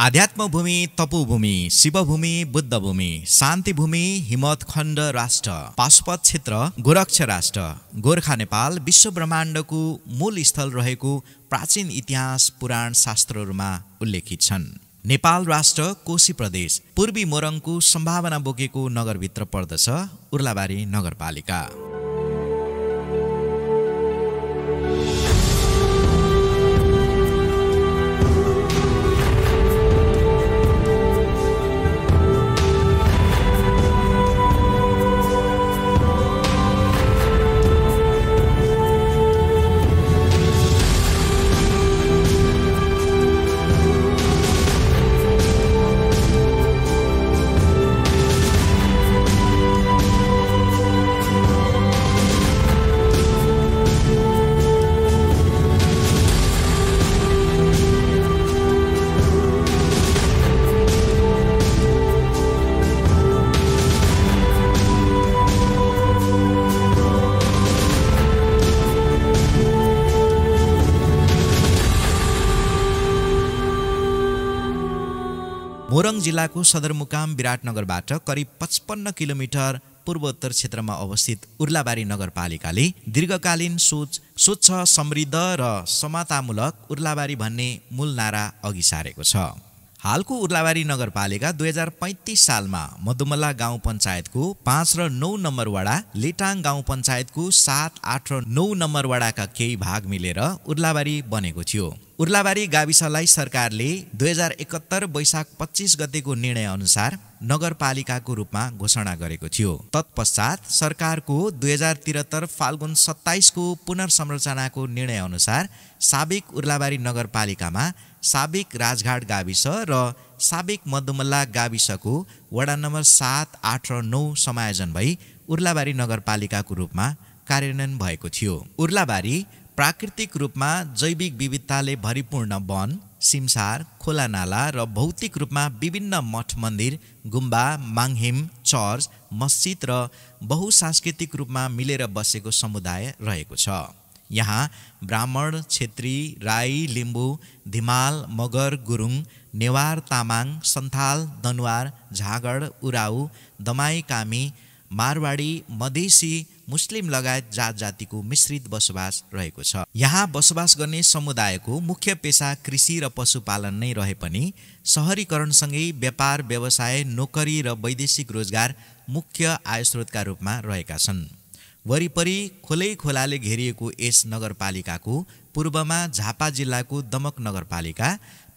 आध्यात्मभूमि, तपोभूमि, शिवभूमि, बुद्धभूमि, शान्तिभूमि, हिमवत्खण्ड राष्ट्र, पाशुपत क्षेत्र, गोरक्ष राष्ट्र, गोर्खा नेपाल विश्व ब्रह्माण्डको मूल स्थल रहेको प्राचीन इतिहास पुराण शास्त्रहरूमा उल्लेखित छन्। नेपाल राष्ट्र कोशी प्रदेश पूर्वी मोरङको सम्भावना बोकेको नगरभित्र पर्दछ उर्लाबारी नगरपालिका। मोरङ जिल्लाको सदरमुकाम विराटनगरबाट करिब 55 किलोमिटर पूर्वोत्तर क्षेत्रमा अवस्थित उर्लाबारी नगरपालिकाले दीर्घकालीन सोच स्वच्छ, समृद्ध र समतामूलक उर्लाबारी भन्ने मूल नारा अघि सारेको छ। हालको उर्लाबारी नगरपालिका 2035 सालमा मधुमला गाउँ पञ्चायतको 5 र 9 नम्बर वडा, लेटाङ गाउँ पञ्चायतको 7, 8 र 9 नम्बर वडाका केही भाग मिलेर उर्लाबारी बनेको थियो। उर्लाबारी गाविसलाई सरकारले 2071 वैशाख 25 गतेको निर्णय अनुसार नगरपालिकाको रूपमा घोषणा गरेको थियो। तत्पश्चात सरकारको 2073 फाल्गुन 27 को पुनर्संरचनाको निर्णय अनुसार साबिक उर्लाबारी नगरपालिकामा साबिक राजघाट गाविस र साबिक मधुमल्ला गाविसको वडा नम्बर 7, 8 र 9 समायोजन भई उर्लाबारी नगरपालिकाको रूपमा कार्यान्वयन भएको थियो। उर्लाबारी प्राकृतिक रूपमा जैविक विविधताले भरिपूर्ण वन, सिमसार, खोलानाला र भौतिक रूपमा विभिन्न मठ मन्दिर, गुम्बा, माङहिम, चर्च, मस्जिद र बहुसांस्कृतिक रूपमा मिलेर बसेको समुदाय रहेको छ। यहाँ ब्राह्मण, क्षेत्री, राई, लिम्बू, धिमाल, मगर, गुरुङ, नेवार, तामाङ, सन्थाल, दनुवार, झागड, उराउ, दमाई, कामी, मारवाडी, मधेसी, मुस्लिम लगायत जात जातिको मिश्रित बसोबास रहेको छ। यहाँ बसोबास गर्ने समुदायको मुख्य पेशा कृषि र पशुपालन नै रहे पनि शहरीकरणसँगै व्यापार, व्यवसाय, नोकरी र वैदेशिक रोजगार मुख्य आयस्रोतका रूपमा रहेका छन्। वरिपरि खोलै खोलाले घेरिएको यस नगरपालिकाको पूर्वमा झापा जिल्लाको दमक नगरपालिका,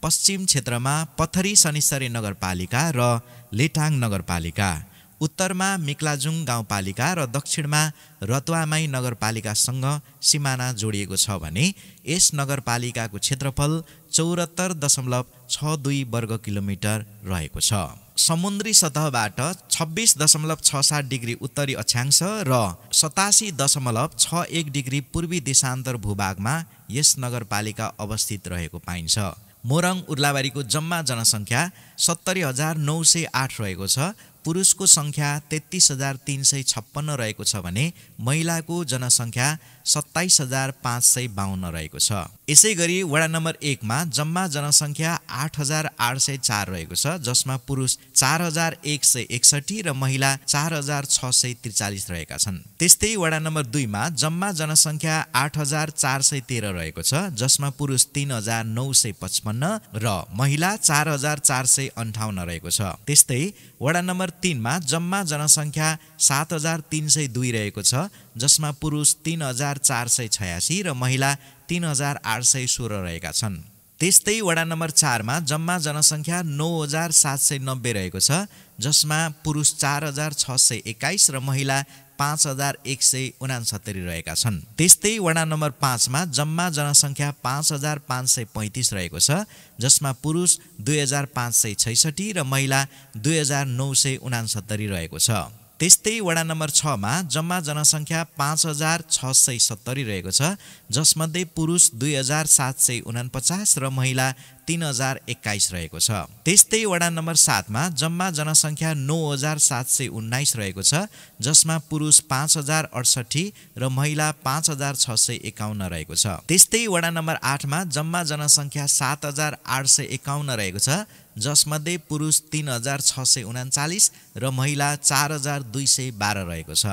पश्चिम क्षेत्रमा पथरी शनिश्चरी नगरपालिका र लेटाङ नगरपालिका, उत्तरमा मिक्लाजुङ गाउँपालिका र दक्षिणमा रतुवामाई नगरपालिकासँग सिमाना जोडिएको छ भने यस नगरपालिकाको क्षेत्रफल 74.62 वर्ग किलोमिटर रहेको छ। समुद्री सतहबाट 26.67 डिग्री उत्तरी अक्षांश र 87.61 डिग्री पूर्वी देशान्तर भूभागमा यस नगरपालिका अवस्थित रहेको पाइन्छ। मोरङ उर्लाबारीको जम्मा जनसङ्ख्या 70,908 रहेको छ। पुरुषको सङ्ख्या 33,356 रहेको छ भने महिलाको जनसङ्ख्या 27,552 रहेको छ। यसै गरी वडा नम्बर 1 मा जम्मा जनसङ्ख्या 8,804 रहेको छ, जसमा पुरुष 4,161 र महिला 4,643 रहेका छन्। त्यस्तै वडा नम्बर 2 मा जम्मा जनसङ्ख्या 8,413 रहेको छ, जसमा पुरुष 3,955 र महिला 4,458 रहेको छ। त्यस्तै वडा नम्बर 3 मा जम्मा जनसङ्ख्या 7,302 रहेको छ, जसमा पुरुष 3,486 र महिला 3,816 रहेका छन्। त्यस्तै वडा नम्बर 4 मा जम्मा जनसङ्ख्या 9,790 रहेको छ, जसमा पुरुष 4,621 र महिला 5,169 रहेका छन्। त्यस्तै वडा नम्बर 5 मा जम्मा जनसङ्ख्या 5,535 रहेको छ, जसमा पुरुष 2,566 र महिला 2,969 रहेको छ। त्यस्तै वडा नम्बर 6 मा जम्मा जनसङ्ख्या 5,670 रहेको छ, जसमध्ये पुरुष 2,749 र महिला 3021 रहेको छ। त्यस्तै वडा नम्बर 7 मा जम्मा जनसङ्ख्या 9719 रहेको छ, जसमा पुरुष 5068 र महिला 5651 रहेको छ। त्यस्तै वडा नम्बर 8 मा जम्मा जनसङ्ख्या 7851 रहेको छ, जसमध्ये पुरुष 3639 र महिला 4212 रहेको छ।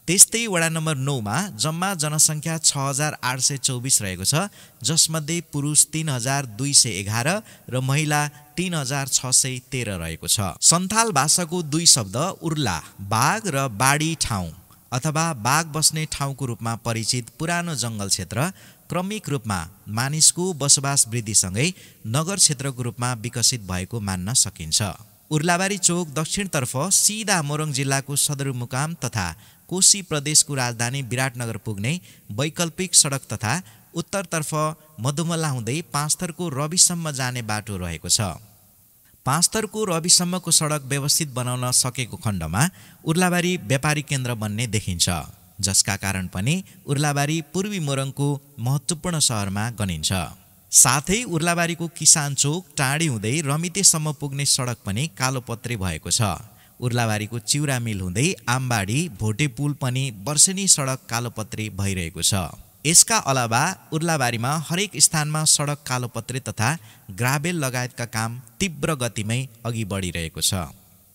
त्यस्तै वडा नम्बर 9 मा जम्मा जनसङ्ख्या 6824 रहेको छ, जसमध्ये पुरुष 3211 र महिला 3613 रहेको छ। सन्थाल भाषाको दुई शब्द उर्ला बाघ र बाडी ठाउँ अथवा बाघ बस्ने ठाउँको रूपमा परिचित पुरानो जङ्गल क्षेत्र क्रमिक रूपमा मानिसको बसोबास वृद्धिसँगै नगर क्षेत्रको रूपमा विकसित भएको मान्न सकिन्छ। उर्लाबारी चोक दक्षिणतर्फ सिधा मोरङ जिल्लाको सदरमुकाम तथा कोशी प्रदेशको राजधानी विराटनगर पुग्ने वैकल्पिक सडक तथा उत्तरतर्फ मधुमला हुँदै पाँचथरको रविसम्म जाने बाटो रहेको छ। पाँचथरको रविसम्मको सडक व्यवस्थित बनाउन सकेको खण्डमा उर्लाबारी व्यापारिक केन्द्र बन्ने देखिन्छ, जसका कारण पनि उर्लाबारी पूर्वी मोरङको महत्त्वपूर्ण सहरमा गनिन्छ। साथै उर्लाबारीको किसान चोक टाढी हुँदै रमितेसम्म पुग्ने सडक पनि कालोपत्रे भएको छ। उर्लाबारीको चिउरा मिल हुँदै आमबाडी भोटे पुल पनि वर्षेनी सडक कालोपत्रे भइरहेको छ। यसका अलावा उर्लाबारीमा हरेक स्थानमा सडक कालोपत्रे तथा ग्राभेल लगायतका काम तीव्र गतिमै अघि बढिरहेको छ।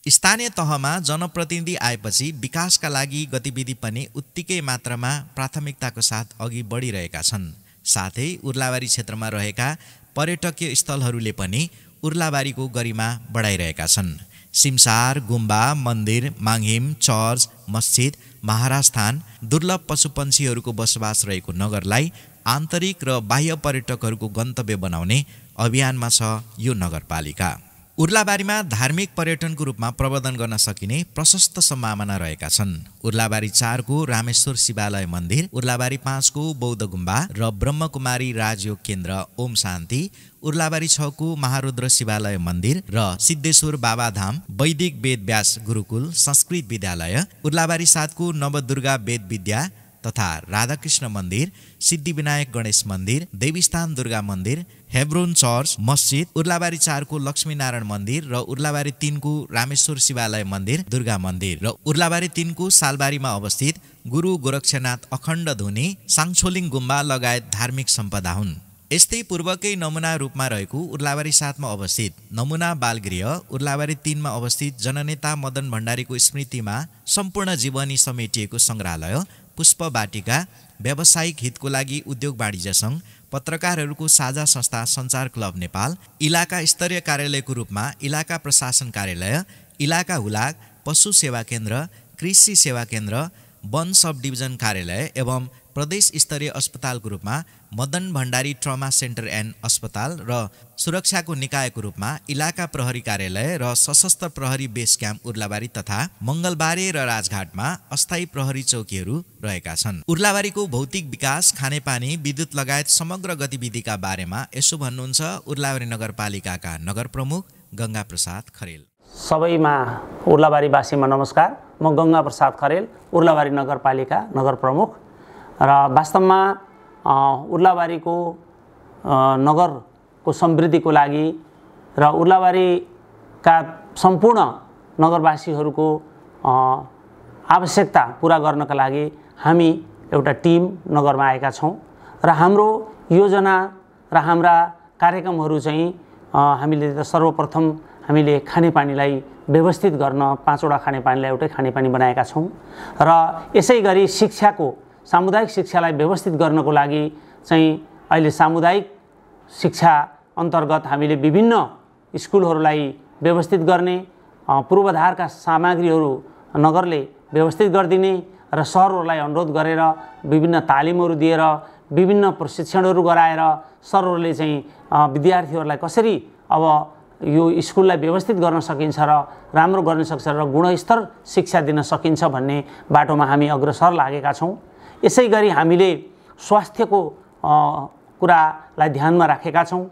स्थानीय तहमा जनप्रतिनिधि आएपछि विकासका लागि गतिविधि पनि उत्तिकै मात्रामा प्राथमिकताको साथ अघि बढिरहेका छन्। साथै उर्लाबारी क्षेत्रमा रहेका पर्यटकीय स्थलहरूले पनि उर्लाबारीको गरिमा बढाइरहेका छन्। सिमसार, गुम्बा, मन्दिर, माङहिम, चर्च, मस्जिद, महाराज थान, दुर्लभ पशुपन्छीहरूको बसोबास रहेको नगरलाई आन्तरिक र बाह्य पर्यटकहरूको गन्तव्य बनाउने अभियानमा छ यो नगरपालिका। उर्लाबारीमा धार्मिक पर्यटनको रूपमा प्रवर्धन गर्न सकिने प्रशस्त सम्भावना रहेका छन्। उर्लाबारी 4 को रामेश्वर शिवालय मन्दिर, उर्लाबारी 5 को बौद्ध गुम्बा र ब्रह्मकुमारी राजयोग केन्द्र ओम शान्ति, उर्लाबारी 6 को महारुद्र शिवालय मन्दिर र सिद्धेश्वर बाबाधाम वैदिक वेद व्यास गुरुकुल संस्कृत विद्यालय, उर्लाबारी 7 को नवदुर्गा वेद विद्या तथा राधाकृष्ण मन्दिर, सिद्धिविनायक गणेश मन्दिर, देवीस्थान दुर्गा मन्दिर, हेब्रोन चर्च मस्जिद, उर्लाबारी 4 को लक्ष्मीनारायण मन्दिर र उर्लाबारी 3 को रामेश्वर शिवालय मन्दिर दुर्गा मन्दिर र उर्लाबारी 3 को सालबारीमा अवस्थित गुरु गोरक्षनाथ अखण्ड धुनी साङछोलिङ गुम्बा लगायत धार्मिक सम्पदा हुन्। यस्तै पूर्वकै नमुना रूपमा रहेको उर्लाबारी 7 मा अवस्थित नमुना बालगृह, उर्लाबारी 3 मा अवस्थित जननेता मदन भण्डारीको स्मृतिमा सम्पूर्ण जीवनी समेटिएको सङ्ग्रहालय, पुष्प वाटिका, व्यावसायिक हितको लागि उद्योग वाणिज्य सङ्घ, पत्रकारहरूको साझा संस्था सञ्चार क्लब नेपाल, इलाका स्तरीय कार्यालयको रूपमा इलाका प्रशासन कार्यालय, इलाका हुलाक, पशु सेवा केन्द्र, कृषि सेवा केन्द्र, वन सब डिभिजन कार्यालय एवं प्रदेश स्तरीय अस्पतालको रूपमा Madan Bhandari trauma centre and अस्पताल र सुरक्षाको निकायको रूपमा इलाका प्रहरी कार्यालय र सशस्त्र प्रहरी बेस क्याम्प उर्लाबारी तथा मङ्गलबारे र राजघाटमा अस्थायी प्रहरी चौकीहरू रहेका छन्। उर्लाबारीको भौतिक विकास, खानेपानी, विद्युत लगायत समग्र गतिविधिका बारेमा यसो भन्नुहुन्छ उर्लाबारी नगरपालिकाका नगर प्रमुख गंगा प्रसाद खरेल। सबैमा उर्लाबारीवासीमा नमस्कार। म गंगा प्रसाद खरेल, उर्लाबारी नगरपालिका नगर प्रमुख र वास्तवमा उर्लाबारीको नगरको समृद्धिको लागि र उर्लाबारीका सम्पूर्ण नगरवासीहरूको आवश्यकता पूरा गर्नका लागि हामी एउटा टिम नगरमा आएका छौँ र हाम्रो योजना र हाम्रा कार्यक्रमहरू चाहिँ हामीले सर्वप्रथम हामीले खानेपानीलाई व्यवस्थित गर्न 5 वटा खानेपानीलाई एउटै खानेपानी बनाएका छौँ र यसै गरी शिक्षाको सामुदायिक शिक्षालाई व्यवस्थित गर्नको लागि चाहिँ अहिले सामुदायिक शिक्षा अन्तर्गत हामीले विभिन्न स्कुलहरूलाई व्यवस्थित गर्ने, पूर्वाधारका सामग्रीहरू नगरले व्यवस्थित गरिदिने र सहरहरूलाई अनुरोध गरेर विभिन्न तालिमहरू दिएर विभिन्न प्रशिक्षणहरू गराएर सरहरूले चाहिँ विद्यार्थीहरूलाई कसरी अब यो स्कुललाई व्यवस्थित गर्न सकिन्छ र राम्रो गर्न सक्छ र गुणस्तर शिक्षा दिन सकिन्छ भन्ने बाटोमा हामी अग्रसर लागेका छौँ। यसै गरी हामीले स्वास्थ्यको कुरालाई ध्यानमा राखेका छौँ।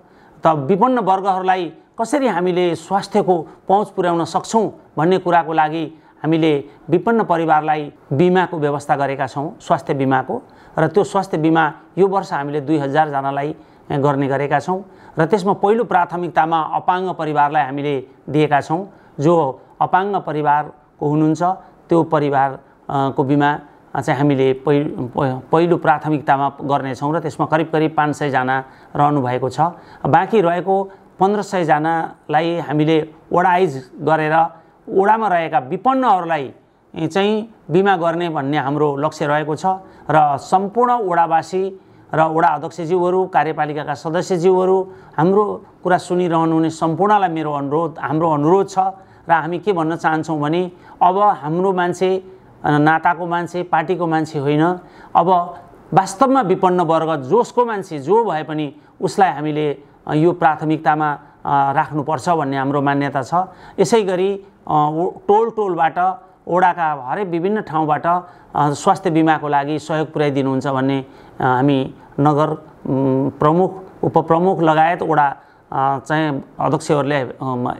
त विभिन्न वर्गहरूलाई कसरी हामीले स्वास्थ्यको पहुँच पुर्याउन सक्छौँ भन्ने कुराको लागि हामीले विभिन्न परिवारलाई बिमाको व्यवस्था गरेका छौँ, स्वास्थ्य बिमाको। र त्यो स्वास्थ्य बिमा यो वर्ष हामीले 2000 जनालाई गर्ने गरेका छौँ र त्यसमा पहिलो प्राथमिकतामा अपाङ्ग परिवारलाई हामीले दिएका छौँ। जो अपाङ्ग परिवारको हुनुहुन्छ त्यो परिवारको बिमा चाहिँ हामीले पहिलो प्राथमिकतामा गर्नेछौँ र त्यसमा करिब 500 जना रहनु भएको छ। बाँकी रहेको 1500 जनालाई हामीले वडाइज गरेर वडामा रहेका विपन्नहरूलाई चाहिँ बिमा गर्ने भन्ने हाम्रो लक्ष्य रहेको छ र सम्पूर्ण वडावासी र वडा अध्यक्षज्यूहरू, कार्यपालिकाका सदस्यज्यूहरू, हाम्रो कुरा सुनिरहनुहुने सम्पूर्णलाई हाम्रो अनुरोध छ र हामी के भन्न चाहन्छौँ भने अब हाम्रो मान्छे नाताको मान्छे, पार्टीको मान्छे होइन, अब वास्तवमा विपन्न वर्ग जसको मान्छे जो भए पनि उसलाई हामीले यो प्राथमिकतामा राख्नुपर्छ भन्ने हाम्रो मान्यता छ। यसै गरी टोलबाट वडाका हरेक विभिन्न ठाउँबाट स्वास्थ्य बिमाको लागि सहयोग पुर्याइदिनुहुन्छ भन्ने हामी नगर प्रमुख, उपप्रमुख लगायत वडा चाहिँ अध्यक्षहरूले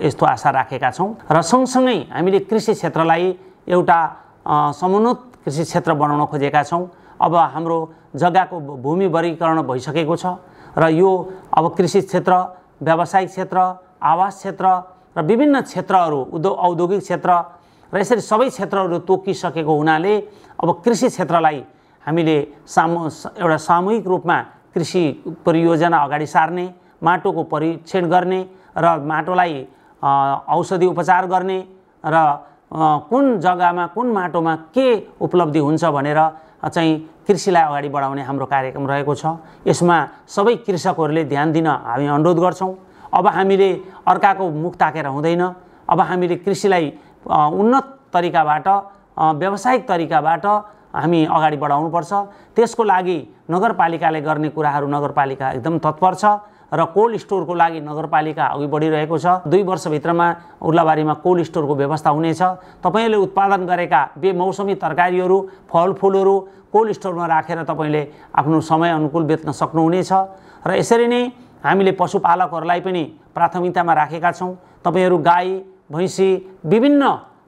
यस्तो आशा राखेका छौँ र सँगसँगै हामीले कृषि क्षेत्रलाई एउटा समुन्नत कृषि क्षेत्र बनाउन खोजेका छौँ। अब हाम्रो जग्गाको भूमि वर्गीकरण भइसकेको छ र यो अब कृषि क्षेत्र, व्यावसायिक क्षेत्र, आवास क्षेत्र र विभिन्न क्षेत्रहरू, औद्योगिक क्षेत्र र यसरी सबै क्षेत्रहरू तोकिसकेको हुनाले अब कृषि क्षेत्रलाई हामीले एउटा सामूहिक रूपमा कृषि परियोजना अगाडि सार्ने, माटोको परीक्षण गर्ने र माटोलाई औषधि उपचार गर्ने र कुन जग्गामा कुन माटोमा के उपलब्धि हुन्छ भनेर चाहिँ कृषिलाई अगाडि बढाउने हाम्रो कार्यक्रम रहेको छ। यसमा सबै कृषकहरूले ध्यान दिन हामी अनुरोध गर्छौँ। अब हामीले अर्काको मुख ताकेर हुँदैन। अब हामीले कृषिलाई उन्नत तरिकाबाट, व्यावसायिक तरिकाबाट हामी अगाडि बढाउनुपर्छ। त्यसको लागि नगरपालिकाले गर्ने कुराहरू नगरपालिका एकदम तत्पर छ र कोल्ड स्टोरको लागि नगरपालिका अघि बढिरहेको छ। 2 वर्षभित्रमा उर्लाबारीमा कोल्ड स्टोरको व्यवस्था हुनेछ। तपाईँले उत्पादन गरेका बेमौसमी तरकारीहरू, फलफुलहरू कोल्ड स्टोरमा राखेर तपाईँले आफ्नो समय अनुकूल बेच्न सक्नुहुनेछ र यसरी नै हामीले पशुपालकहरूलाई पनि प्राथमिकतामा राखेका छौँ। तपाईँहरू गाई, भैँसी, विभिन्न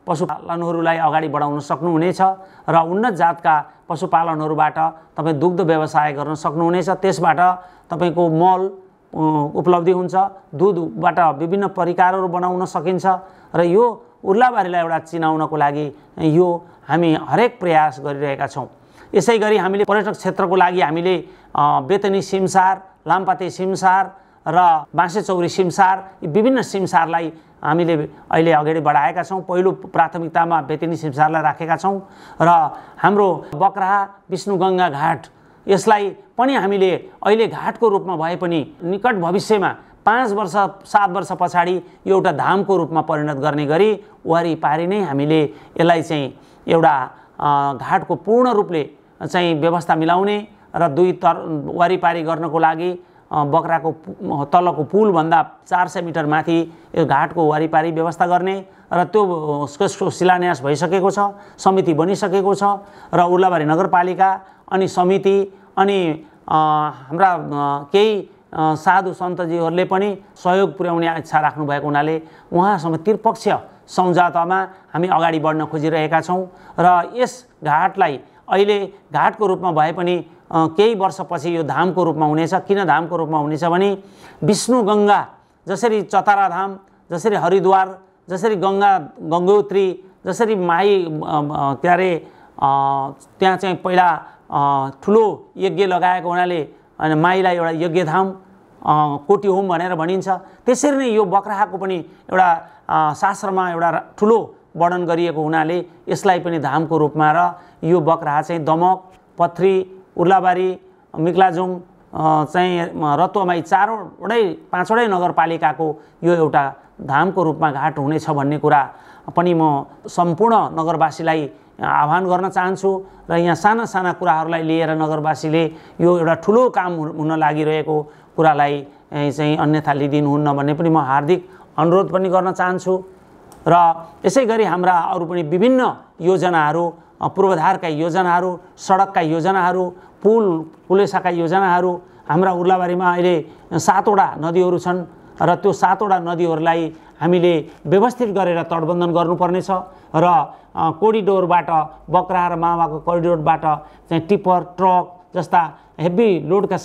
पशुपालनहरूलाई अगाडि बढाउन सक्नुहुनेछ र उन्नत जातका पशुपालनहरूबाट तपाईँ दुग्ध व्यवसाय गर्न सक्नुहुनेछ। त्यसबाट तपाईँको मल उपलब्धि हुन्छ, दुधबाट विभिन्न परिकारहरू बनाउन सकिन्छ र यो उर्लाबारीलाई एउटा चिनाउनको लागि यो हामी हरेक प्रयास गरिरहेका छौँ। यसै गरी हामीले पर्यटक क्षेत्रको लागि हामीले बेतनी सिमसार, लामपाते सिमसार र बाँसेचौरी सिमसार, विभिन्न सिमसारलाई हामीले अहिले अगाडि बढाएका छौँ। पहिलो प्राथमिकतामा बेतनी सिमसारलाई राखेका छौँ र हाम्रो बक्राहा विष्णुगङ्गा घाट यसलाई पनि हामीले अहिले घाटको रूपमा भए पनि निकट भविष्यमा 5 वर्ष 7 वर्ष पछाडि एउटा धामको रूपमा परिणत गर्ने गरी वारिपारि नै हामीले यसलाई चाहिँ एउटा घाटको पूर्ण रूपले चाहिँ व्यवस्था मिलाउने र वारिपारि गर्नको लागि बक्राको तलको पुलभन्दा 400 मिटर माथि यो घाटको वारिपारि व्यवस्था गर्ने र त्यो उसको शिलान्यास भइसकेको छ, समिति बनिसकेको छ र उर्लाबारी नगरपालिका अनि समिति अनि हाम्रा केही साधु सन्तजीहरूले पनि सहयोग पुर्याउने इच्छा राख्नुभएको हुनाले उहाँसँग त्रिपक्षीय सम्झौतामा हामी अगाडि बढ्न खोजिरहेका छौँ र यस घाटलाई अहिले घाटको रूपमा भए पनि केही वर्षपछि यो धामको रूपमा हुनेछ। किन धामको रूपमा हुनेछ भने विष्णुगङ्गा जसरी चतारा धाम, जसरी हरिद्वार, जसरी गङ्गोत्री, जसरी माई के अरे त्यहाँ चाहिँ पहिला ठुलो यज्ञ लगाएको हुनाले अनि माईलाई एउटा यज्ञधाम कोटी होम भनेर भनिन्छ। त्यसरी नै यो बक्राहाको पनि एउटा शास्त्रमा एउटा ठुलो वर्णन गरिएको हुनाले यसलाई पनि धामको रूपमा र यो बक्राहा चाहिँ दमक, पथरी, उर्लाबारी, मिक्लाजुङ चाहिँ रतुवामाई 5वटै नगरपालिकाको यो एउटा धामको रूपमा घाट हुनेछ भन्ने कुरा पनि म सम्पूर्ण नगरवासीलाई आह्वान गर्न चाहन्छु र यहाँ साना साना कुराहरूलाई लिएर नगरवासीले यो एउटा ठुलो काम हुन लागिरहेको कुरालाई चाहिँ अन्यथा लिदिनुहुन्न भन्ने पनि म हार्दिक अनुरोध पनि गर्न चाहन्छु र यसै गरी हाम्रा अरू पनि विभिन्न योजनाहरू, पूर्वाधारका योजनाहरू, सडकका योजनाहरू, पुलेसाका योजनाहरू हाम्रा उर्लाबारीमा अहिले 7वटा नदीहरू छन् र त्यो 7वटा नदीहरूलाई हामीले व्यवस्थित गरेर तटबन्धन गर्नुपर्नेछ र कोरिडोरबाट बक्राहा र मावाको कोरिडोरबाट चाहिँ टिप्पर, ट्रक जस्ता हेभी लोडका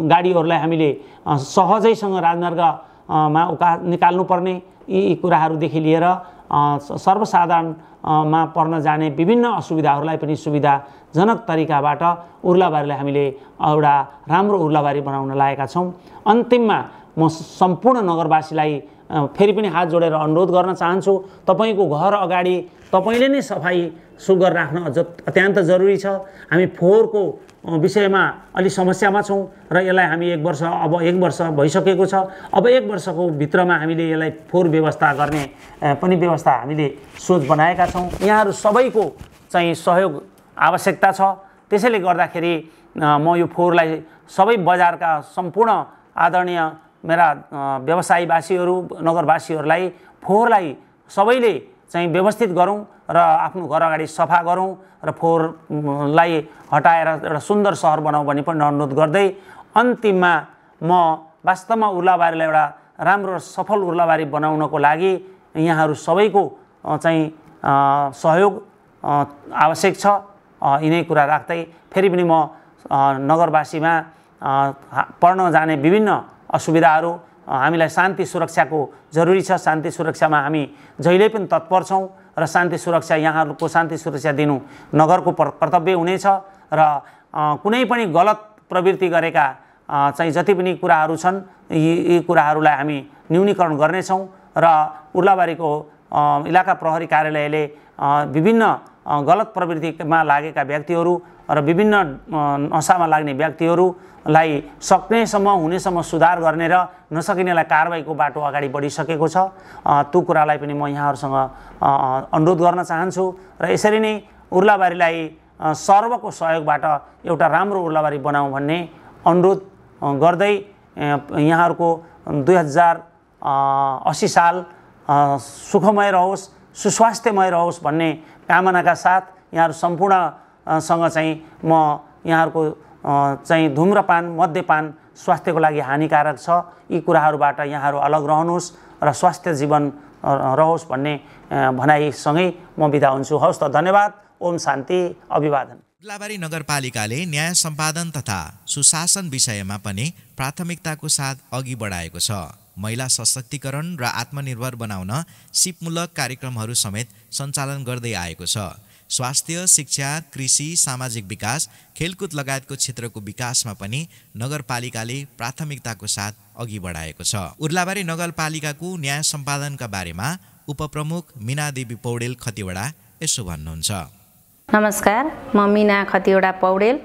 गाडीहरूलाई हामीले सहजैसँग राजमार्गमा निकाल्नुपर्ने यी कुराहरूदेखि लिएर सर्वसाधारणमा पर्न जाने विभिन्न असुविधाहरूलाई पनि सुविधाजनक तरिकाबाट उर्लाबारीलाई हामीले एउटा राम्रो उर्लाबारी बनाउन लागेका छौँ। अन्तिममा म सम्पूर्ण नगरवासीलाई फेरि पनि हात जोडेर अनुरोध गर्न चाहन्छु, तपाईको घर अगाडि तपाईले नै सफाई सुग्घर राख्न अत्यन्त जरुरी छ। हामी फोहोरको विषयमा अलि समस्यामा छौँ र यसलाई हामी एक वर्ष भइसकेको छ। अब 1 वर्षको भित्रमा हामीले यसलाई फोहोर व्यवस्था गर्ने पनि व्यवस्था हामीले सोच बनाएका छौँ। यहाँहरू सबैको चाहिँ सहयोग आवश्यकता छ। त्यसैले गर्दाखेरि म यो फोहोरलाई सबै बजारका सम्पूर्ण आदरणीय मेरा व्यवसायीवासीहरू नगरवासीहरूलाई फोहोरलाई सबैले चाहिँ व्यवस्थित गरौँ र आफ्नो घर अगाडि सफा गरौँ र फोहोरलाई हटाएर एउटा सुन्दर सहर बनाऊ भन्ने पनि अनुरोध गर्दै अन्तिममा म वास्तवमा उर्लाबारीलाई एउटा राम्रो र सफल उर्लाबारी बनाउनको लागि यहाँहरू सबैको चाहिँ सहयोग आवश्यक छ। यिनै कुरा राख्दै फेरि पनि म नगरवासीमा पर्न जाने विभिन्न असुविधाहरू हामीलाई शान्ति सुरक्षाको जरुरी छ। शान्ति सुरक्षामा हामी जहिले पनि तत्पर छौँ र शान्ति सुरक्षा यहाँहरूको शान्ति सुरक्षा दिनु नगरको कर्तव्य हुनेछ र कुनै पनि गलत प्रवृत्ति गरेका चाहिँ जति पनि कुराहरू छन् यी कुराहरूलाई हामी न्यूनीकरण गर्नेछौँ र उर्लाबारीको इलाका प्रहरी कार्यालयले विभिन्न गलत प्रवृत्तिमा लागेका व्यक्तिहरू र विभिन्न नशामा लाग्ने व्यक्तिहरूलाई सक्नेसम्म हुनेसम्म सुधार गर्ने र नसकिनेलाई कारबाहीको बाटो अगाडि बढिसकेको छ। त्यो कुरालाई पनि म यहाँहरूसँग अनुरोध गर्न चाहन्छु र यसरी नै उर्लाबारीलाई सर्वको सहयोगबाट एउटा राम्रो उर्लाबारी बनाऊँ भन्ने अनुरोध गर्दै यहाँहरूको 2080 साल सुखमय रहोस्, सुस्वास्थ्यमय रहोस् भन्ने कामनाका साथ यहाँहरू सम्पूर्णसँग चाहिँ म यहाँहरूको चाहिँ धुम्रपान मद्यपान स्वास्थ्यको लागि हानिकारक छ, यी कुराहरूबाट यहाँहरू अलग रहनुहोस् र स्वास्थ्य जीवन रहोस् भन्ने भनाइसँगै म बिदा हुन्छु। हवस् त, धन्यवाद। ओम शान्ति, अभिवादन। उर्लाबारी नगरपालिकाले न्याय सम्पादन तथा सुशासन विषयमा पनि प्राथमिकताको साथ अघि बढाएको छ। महिला सशक्तिकरण र आत्मनिर्भर बनाउन सिपमूलक कार्यक्रमहरू समेत सञ्चालन गर्दै आएको छ। स्वास्थ्य, शिक्षा, कृषि, सामाजिक विकास, खेलकुद लगायतको क्षेत्रको विकासमा पनि नगरपालिकाले प्राथमिकताको साथ अघि बढाएको छ। उर्लाबारी नगरपालिकाको न्याय सम्पादनका बारेमा उपप्रमुख मीना देवी पौडेल खतिवडा यसो भन्नुहुन्छ। नमस्कार, म मीना खतिवडा पौडेल,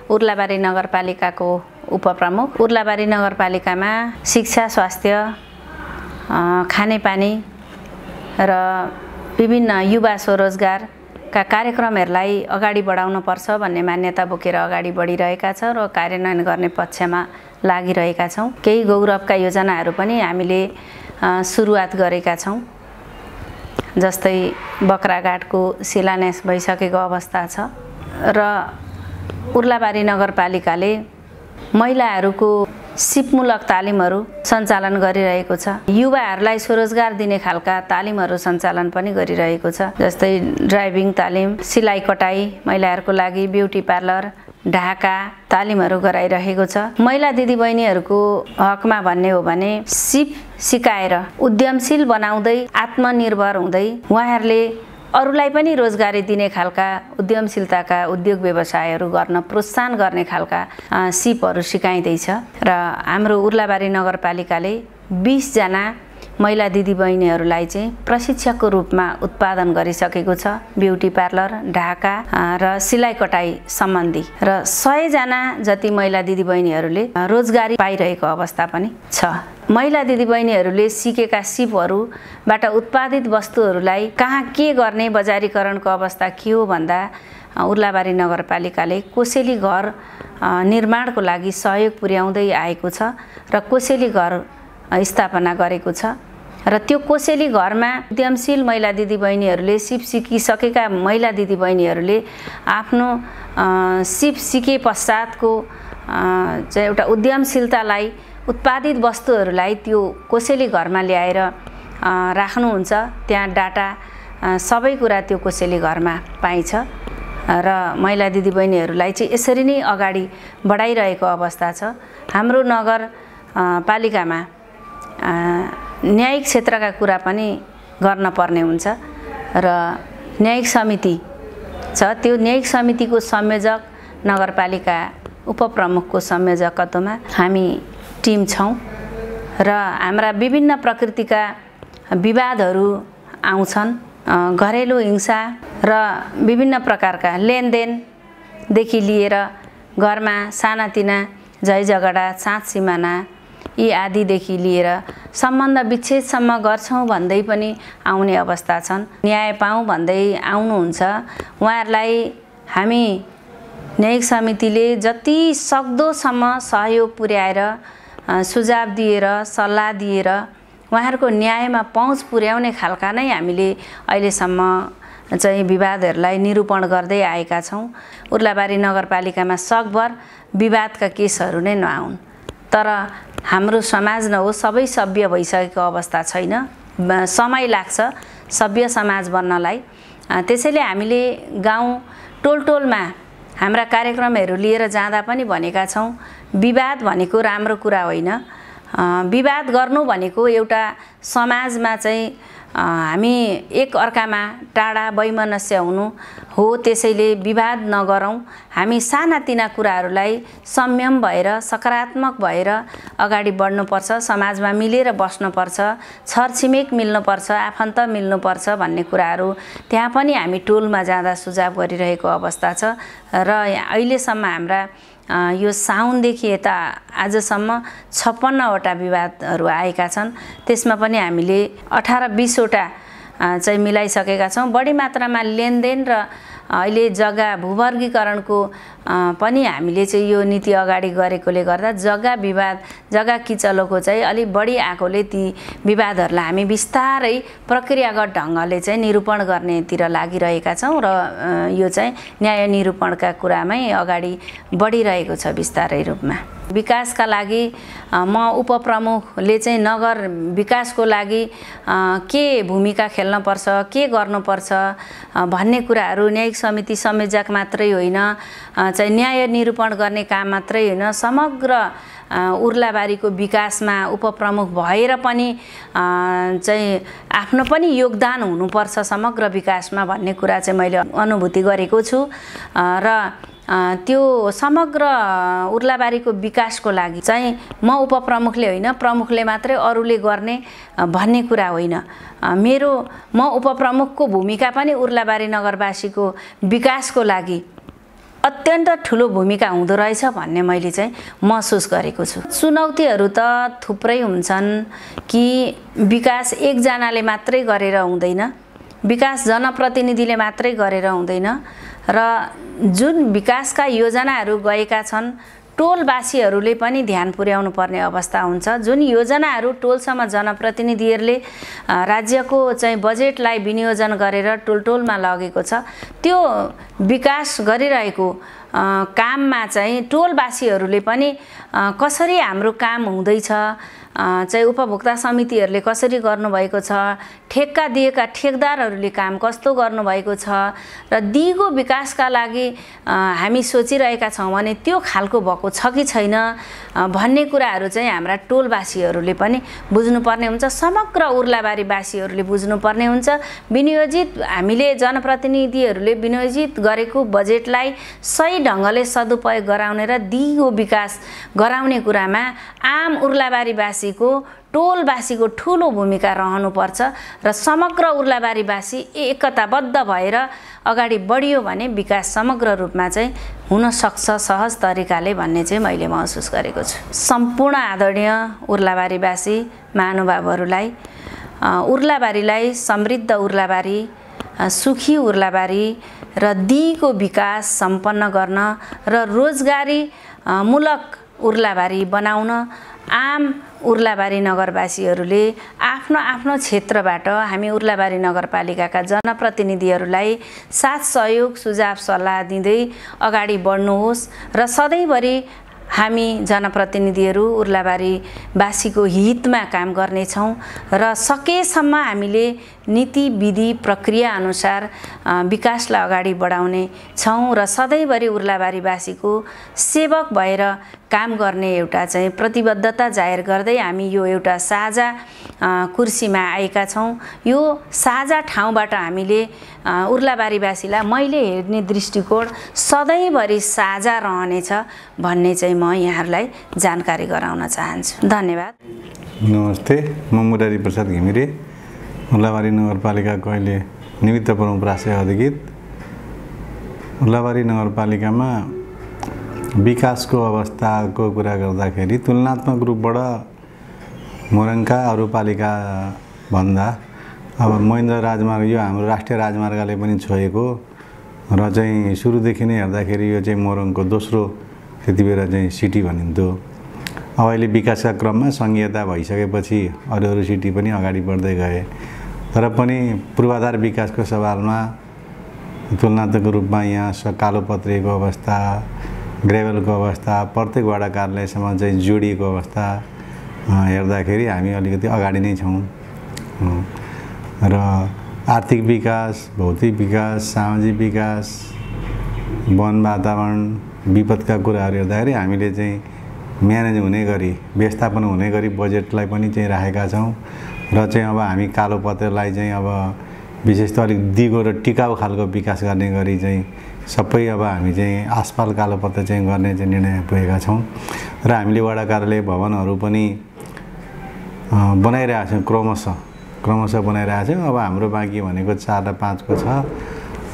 उर्लाबारी नगरपालिकाको उपप्रमुख। उर्लाबारी नगरपालिकामा शिक्षा, स्वास्थ्य, खानेपानी र विभिन्न युवा स्वरोजगारका कार्यक्रमहरूलाई अगाडि बढाउनुपर्छ भन्ने मान्यता बोकेर अगाडि बढिरहेका छौँ र कार्यान्वयन गर्ने पक्षमा लागिरहेका छौँ। केही गौरवका योजनाहरू पनि हामीले सुरुवात गरेका छौँ, जस्तै बक्राघाटको शिलान्यास भइसकेको अवस्था छ र उर्लाबारी नगरपालिकाले महिलाहरूको सिपमूलक तालिमहरू सञ्चालन गरिरहेको छ। युवाहरूलाई स्वरोजगार दिने खालका तालिमहरू सञ्चालन पनि गरिरहेको छ, जस्तै ड्राइभिङ तालिम, सिलाइ कटाई, महिलाहरूको लागि ब्युटी पार्लर, ढाका तालिमहरू गराइरहेको छ। महिला दिदीबहिनीहरूको हकमा भन्ने हो भने सिप सिकाएर उद्यमशील बनाउँदै आत्मनिर्भर हुँदै उहाँहरूले अरूलाई पनि रोजगारी दिने खालका उद्यमशीलताका उद्योग व्यवसायहरू गर्न प्रोत्साहन गर्ने खालका सिपहरू सिकाइँदैछ र हाम्रो उर्लाबारी नगरपालिकाले 20 जना महिला दिदीबहिनीहरूलाई चाहिँ प्रशिक्षकको रूपमा उत्पादन गरिसकेको छ, ब्युटी पार्लर, ढाका र सिलाइ कटाई सम्बन्धी, र 100 जना जति महिला दिदीबहिनीहरूले रोजगारी पाइरहेको अवस्था पनि छ। महिला दिदीबहिनीहरूले सिकेका सिपहरूबाट उत्पादित वस्तुहरूलाई कहाँ के गर्ने बजारीकरणको अवस्था के हो भन्दा उर्लाबारी नगरपालिकाले कोसेली घर निर्माणको लागि सहयोग पुर्याउँदै आएको छ र कोसेली घर स्थापना गरेको छ र त्यो कोसेली घरमा उद्यमशील महिला दिदीबहिनीहरूले सिप सिकिसकेका महिला दिदीबहिनीहरूले आफ्नो सिप सिके पश्चातको चाहिँ एउटा उद्यमशीलतालाई उत्पादित वस्तुहरूलाई त्यो कोसेली घरमा ल्याएर राख्नुहुन्छ। त्यहाँ डाटा सबै कुरा त्यो कोसेली घरमा पाइन्छ र महिला दिदीबहिनीहरूलाई चाहिँ यसरी नै अगाडि बढाइरहेको अवस्था छ। हाम्रो नगरपालिकामा न्यायिक क्षेत्रका कुरा पनि गर्न पर्ने हुन्छ र न्यायिक समिति छ, त्यो न्यायिक समितिको संयोजक नगरपालिका उपप्रमुखको संयोजकत्वमा हामी टिम छौँ र हाम्रा विभिन्न प्रकृतिका विवादहरू आउँछन्। घरेलु हिंसा र विभिन्न प्रकारका लेनदेनदेखि लिएर घरमा सानातिना झैझगडा, साँच सिमाना यी आदिदेखि लिएर सम्बन्ध विच्छेदसम्म गर्छौँ भन्दै पनि आउने अवस्था छन्। न्याय पाऊँ भन्दै आउनुहुन्छ। उहाँहरूलाई हामी न्यायिक समितिले जति सक्दोसम्म सहयोग पुर्याएर सुझाव दिएर सल्लाह दिएर उहाँहरूको न्यायमा पहुँच पुर्याउने खालका नै हामीले अहिलेसम्म चाहिँ विवादहरूलाई निरूपण गर्दै आएका छौँ। उर्लाबारी नगरपालिकामा सकभर विवादका केसहरू नै नआउन्, तर हाम्रो समाज न हो सबै सभ्य भइसकेको अवस्था छैन, समय लाग्छ सभ्य समाज बन्नलाई। त्यसैले हामीले गाउँ टोलटोलमा हाम्रा कार्यक्रमहरू लिएर जाँदा पनि भनेका छौँ, विवाद भनेको राम्रो कुरा होइन। विवाद गर्नु भनेको एउटा समाजमा चाहिँ हामी एक अर्कामा टाढा वैमनस्य हुनु हो। त्यसैले विवाद नगरौँ, हामी सानातिना कुराहरूलाई संयम भएर सकारात्मक भएर अगाडि बढ्नुपर्छ, समाजमा मिलेर बस्नुपर्छ, छरछिमेक मिल्नुपर्छ, आफन्त मिल्नुपर्छ भन्ने कुराहरू त्यहाँ पनि हामी टोलमा जाँदा सुझाव गरिरहेको अवस्था छ। र अहिलेसम्म हाम्रा यो साउनदेखि यता आजसम्म 56वटा विवादहरू आएका छन्। त्यसमा पनि हामीले 18-20 वटा चाहिँ मिलाइसकेका छौँ। बढी मात्रामा लेनदेन र अहिले जग्गा भूवर्गीकरणको पनि हामीले चाहिँ यो नीति अगाडि गरेकोले गर्दा जग्गा विवाद, जग्गा किचलोको चाहिँ अलिक बढी आएकोले ती विवादहरूलाई हामी बिस्तारै प्रक्रियागत ढङ्गले चाहिँ निरूपण गर्नेतिर लागिरहेका छौँ र यो चाहिँ न्याय निरूपणका कुरामै अगाडि बढिरहेको छ बिस्तारै रूपमा। विकासका लागि म उपप्रमुखले चाहिँ नगर विकासको लागि के भूमिका खेल्नुपर्छ, के गर्नुपर्छ भन्ने कुराहरू न्यायिक समिति संयोजक मात्रै होइन, चाहिँ न्याय निरूपण गर्ने काम मात्रै होइन, समग्र उर्लाबारीको विकासमा उपप्रमुख भएर पनि चाहिँ आफ्नो पनि योगदान हुनुपर्छ समग्र विकासमा भन्ने कुरा चाहिँ मैले अनुभूति गरेको छु। र त्यो समग्र उर्लाबारीको विकासको लागि चाहिँ म उपप्रमुखले होइन, प्रमुखले मात्रै अरूले गर्ने भन्ने कुरा होइन। म उपप्रमुखको भूमिका पनि उर्लाबारी नगरवासीको विकासको लागि अत्यन्त ठुलो भूमिका हुँदो रहेछ भन्ने मैले चाहिँ महसुस गरेको छु। चुनौतीहरू त थुप्रै हुन्छन् कि विकास एकजनाले मात्रै गरेर हुँदैन, विकास जनप्रतिनिधिले मात्रै गरेर हुँदैन र जुन विकासका योजनाहरू गएका छन् टोलवासीहरूले पनि ध्यान पुर्याउनु पर्ने अवस्था हुन्छ। जुन योजनाहरू टोलसम्म जनप्रतिनिधिहरूले राज्यको चाहिँ बजेटलाई विनियोजन गरेर टोलटोलमा लगेको छ, त्यो विकास गरिरहेको काममा चाहिँ टोलवासीहरूले पनि कसरी हाम्रो काम हुँदैछ, चाहिँ उपभोक्ता समितिहरूले कसरी गर्नुभएको छ, ठेक्का दिएका ठेकदारहरूले काम कस्तो गर्नुभएको छ र दिगो विकासका लागि हामी सोचिरहेका छौँ भने त्यो खालको भएको छ कि छैन भन्ने कुराहरू चाहिँ हाम्रा टोलवासीहरूले पनि बुझ्नुपर्ने हुन्छ, समग्र उर्लाबारीवासीहरूले बुझ्नुपर्ने हुन्छ। विनियोजित हामीले जनप्रतिनिधिहरूले विनियोजित गरेको बजेटलाई सही ढङ्गले सदुपयोग गराउने र दिगो विकास गराउने कुरामा आम उर्लाबारीवासीको टोलवासीको ठुलो भूमिका रहनुपर्छ र समग्र उर्लाबारीवासी एकताबद्ध भएर अगाडि बढियो भने विकास समग्र रूपमा चाहिँ हुन सक्छ सहज तरिकाले भन्ने चाहिँ मैले महसुस गरेको छु। सम्पूर्ण आदरणीय उर्लाबारीवासी महानुभावहरूलाई उर्लाबारीलाई समृद्ध उर्लाबारी, सुखी उर्लाबारी र दिगो विकास सम्पन्न गर्न र रोजगारी मूलक उर्लाबारी बनाउन आम उर्लाबारी नगरवासीहरूले आफ्नो आफ्नो क्षेत्रबाट हामी उर्लाबारी नगरपालिकाका जनप्रतिनिधिहरूलाई साथ सहयोग सुझाव सल्लाह दिँदै अगाडि बढ्नुहोस् र सधैँभरि हामी जनप्रतिनिधिहरू उर्लाबारीवासीको हितमा काम गर्नेछौँ र सकेसम्म हामीले नीति विधि प्रक्रिया अनुसार विकासलाई अगाडि बढाउने छौँ र सधैँभरि उर्लाबारीवासीको सेवक भएर काम गर्ने एउटा चाहिँ प्रतिबद्धता जाहेर गर्दै हामी यो एउटा साझा कुर्सीमा आएका छौँ। यो साझा ठाउँबाट हामीले उर्लाबारीवासीलाई मैले हेर्ने दृष्टिकोण सधैँभरि साझा रहनेछ भन्ने चाहिँ म यहाँहरूलाई जानकारी गराउन चाहन्छु। धन्यवाद। नमस्ते, म मुरारी प्रसाद घिमिरे, उर्लाबारी नगरपालिकाको अहिले निमित्त प्रमुख प्रास्य अधिकृत। उर्लाबारी नगरपालिकामा विकासको अवस्थाको कुरा गर्दाखेरि तुलनात्मक रूपबाट मोरङका अरू पालिका भन्दा अब महेन्द्र राजमार्ग यो हाम्रो राष्ट्रिय राजमार्गले पनि छोएको र चाहिँ सुरुदेखि नै हेर्दाखेरि यो चाहिँ मोरङको दोस्रो त्यति बेला चाहिँ सिटी भनिन्थ्यो। अब अहिले विकासका क्रममा सङ्घीयता भइसकेपछि अरू सिटी पनि अगाडि बढ्दै गए, तर पनि पूर्वाधार विकासको सवालमा तुलनात्मक रूपमा यहाँ कालोपत्रेको अवस्था, ग्रेभलको अवस्था, प्रत्येक वडा कार्यालयसम्म चाहिँ जोडिएको अवस्था हेर्दाखेरि हामी अलिकति अगाडि नै छौँ र आर्थिक विकास, भौतिक विकास, सामाजिक विकास, वन वातावरण, विपदका कुराहरू हेर्दाखेरि हामीले चाहिँ म्यानेज हुने गरी, व्यवस्थापन हुने गरी बजेटलाई पनि चाहिँ राखेका छौँ र चाहिँ अब हामी कालोपत्रेलाई चाहिँ अब विशेष त अलिक दिगो र टिकाउ खालको विकास गर्ने गरी चाहिँ सबै अब हामी चाहिँ आसपाल कालोपत्र चाहिँ गर्ने चाहिँ निर्णय पुगेका छौँ र हामीले वडा कार्यालय भवनहरू पनि बनाइरहेका छौँ, क्रमशः बनाइरहेका छौँ। अब हाम्रो बाँकी भनेको 4 र 5 को छ।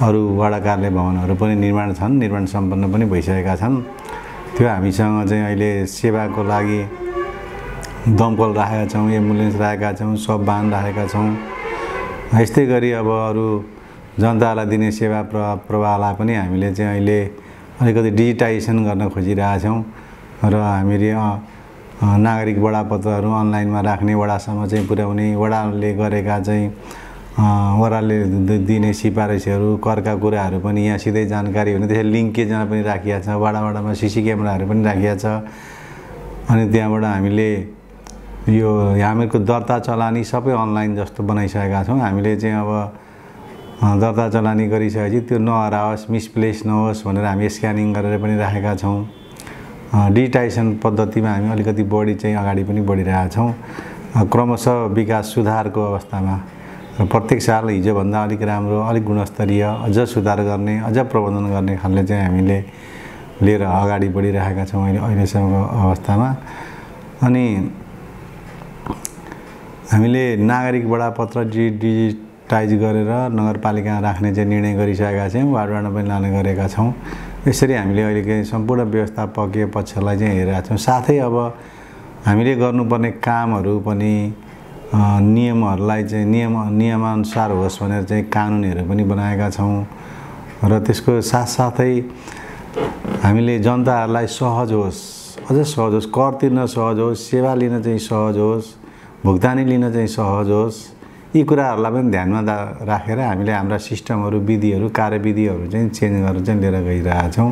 अरू वडा कार्यालय भवनहरू पनि निर्माण सम्पन्न पनि भइसकेका छन्। त्यो हामीसँग चाहिँ अहिले सेवाको लागि दमकल राखेका छौँ, एम्बुलेन्स राखेका छौँ, सब वाहन राखेका छौँ। यस्तै गरी अब अरू जनतालाई दिने सेवा प्रवाहलाई पनि हामीले चाहिँ अहिले अलिकति डिजिटाइजेसन गर्न खोजिरहेछौँ र हामीले नागरिक बडापत्रहरू अनलाइनमा राख्ने, वडासम्म चाहिँ पुर्याउने, वडाले गरेका चाहिँ वडाले दिने सिफारिसहरू, करका कुराहरू पनि यहाँ सिधै जानकारी हुने, त्यसरी लिङ्केजमा पनि राखिएको छ। वडामा सिसी क्यामेराहरू पनि राखिएको छ। अनि त्यहाँबाट हामीले यो हामीहरूको दर्ता चलानी सबै अनलाइन जस्तो बनाइसकेका छौँ। हामीले चाहिँ अब दर्ता चलानी गरिसकेपछि त्यो नहराओस्, मिसप्लेस नहोस् भनेर हामी स्क्यानिङ गरेर पनि राखेका छौँ। डिजिटाइजेसन पद्धतिमा हामी अलिकति बढी चाहिँ अगाडि पनि बढिरहेका छौँ। क्रमशः विकास सुधारको अवस्थामा र प्रत्येक साल हिजोभन्दा अलिक राम्रो, अलिक गुणस्तरीय, अझ सुधार गर्ने, अझ प्रबन्धन गर्ने खालले चाहिँ हामीले लिएर अगाडि बढिरहेका छौँ अहिलेसम्मको अवस्थामा। अनि हामीले नागरिक बडापत्र डिजिटाइज गरेर नगरपालिका राख्ने चाहिँ निर्णय गरिसकेका छौँ, वार्डमा पनि लाने गरेका छौँ। यसरी हामीले अहिले सम्पूर्ण व्यवस्थापकीय पक्षलाई चाहिँ हेरेका छौँ। साथै अब हामीले गर्नुपर्ने कामहरू पनि नियमहरूलाई चाहिँ नियमानुसार होस् भनेर चाहिँ कानुनहरू पनि बनाएका छौँ र त्यसको साथसाथै हामीले जनताहरूलाई सहज होस्, अझ सहज होस्, कर तिर्न सहज होस्, सेवा लिन चाहिँ सहज होस्, भुक्तानी लिन चाहिँ सहज होस्, यी कुराहरूलाई पनि ध्यानमा राखेर हामीले हाम्रा सिस्टमहरू, विधिहरू, कार्यविधिहरू चाहिँ चेन्ज गरेर चाहिँ लिएर गइरहेका छौँ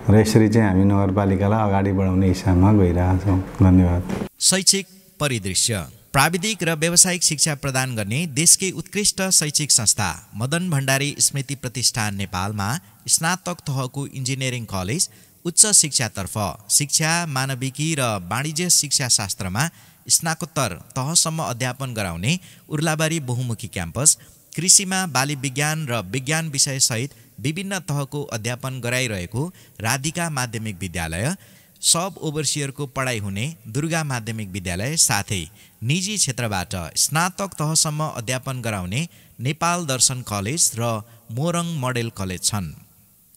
र यसरी चाहिँ हामी नगरपालिकालाई अगाडि बढाउने हिसाबमा गइरहेका छौँ। धन्यवाद। शैक्षिक परिदृश्य। प्राविधिक र व्यावसायिक शिक्षा प्रदान गर्ने देशकै उत्कृष्ट शैक्षिक संस्था मदन भण्डारी स्मृति प्रतिष्ठान नेपालमा स्नातक तहको इन्जिनियरिङ कलेज, उच्च शिक्षातर्फ शिक्षा, मानविकी र वाणिज्य शिक्षा शास्त्रमा स्नातकोत्तर तहसम्म अध्यापन गराउने उर्लाबारी बहुमुखी क्याम्पस, कृषिमा बाली विज्ञान र विज्ञान विषयसहित विभिन्न तहको अध्यापन गराइरहेको राधिका माध्यमिक विद्यालय, सब ओभरसियरको पढाइ हुने दुर्गा माध्यमिक विद्यालय, साथै निजी क्षेत्रबाट स्नातक तहसम्म अध्यापन गराउने नेपाल दर्शन कलेज र मोरङ मोडेल कलेज छन्।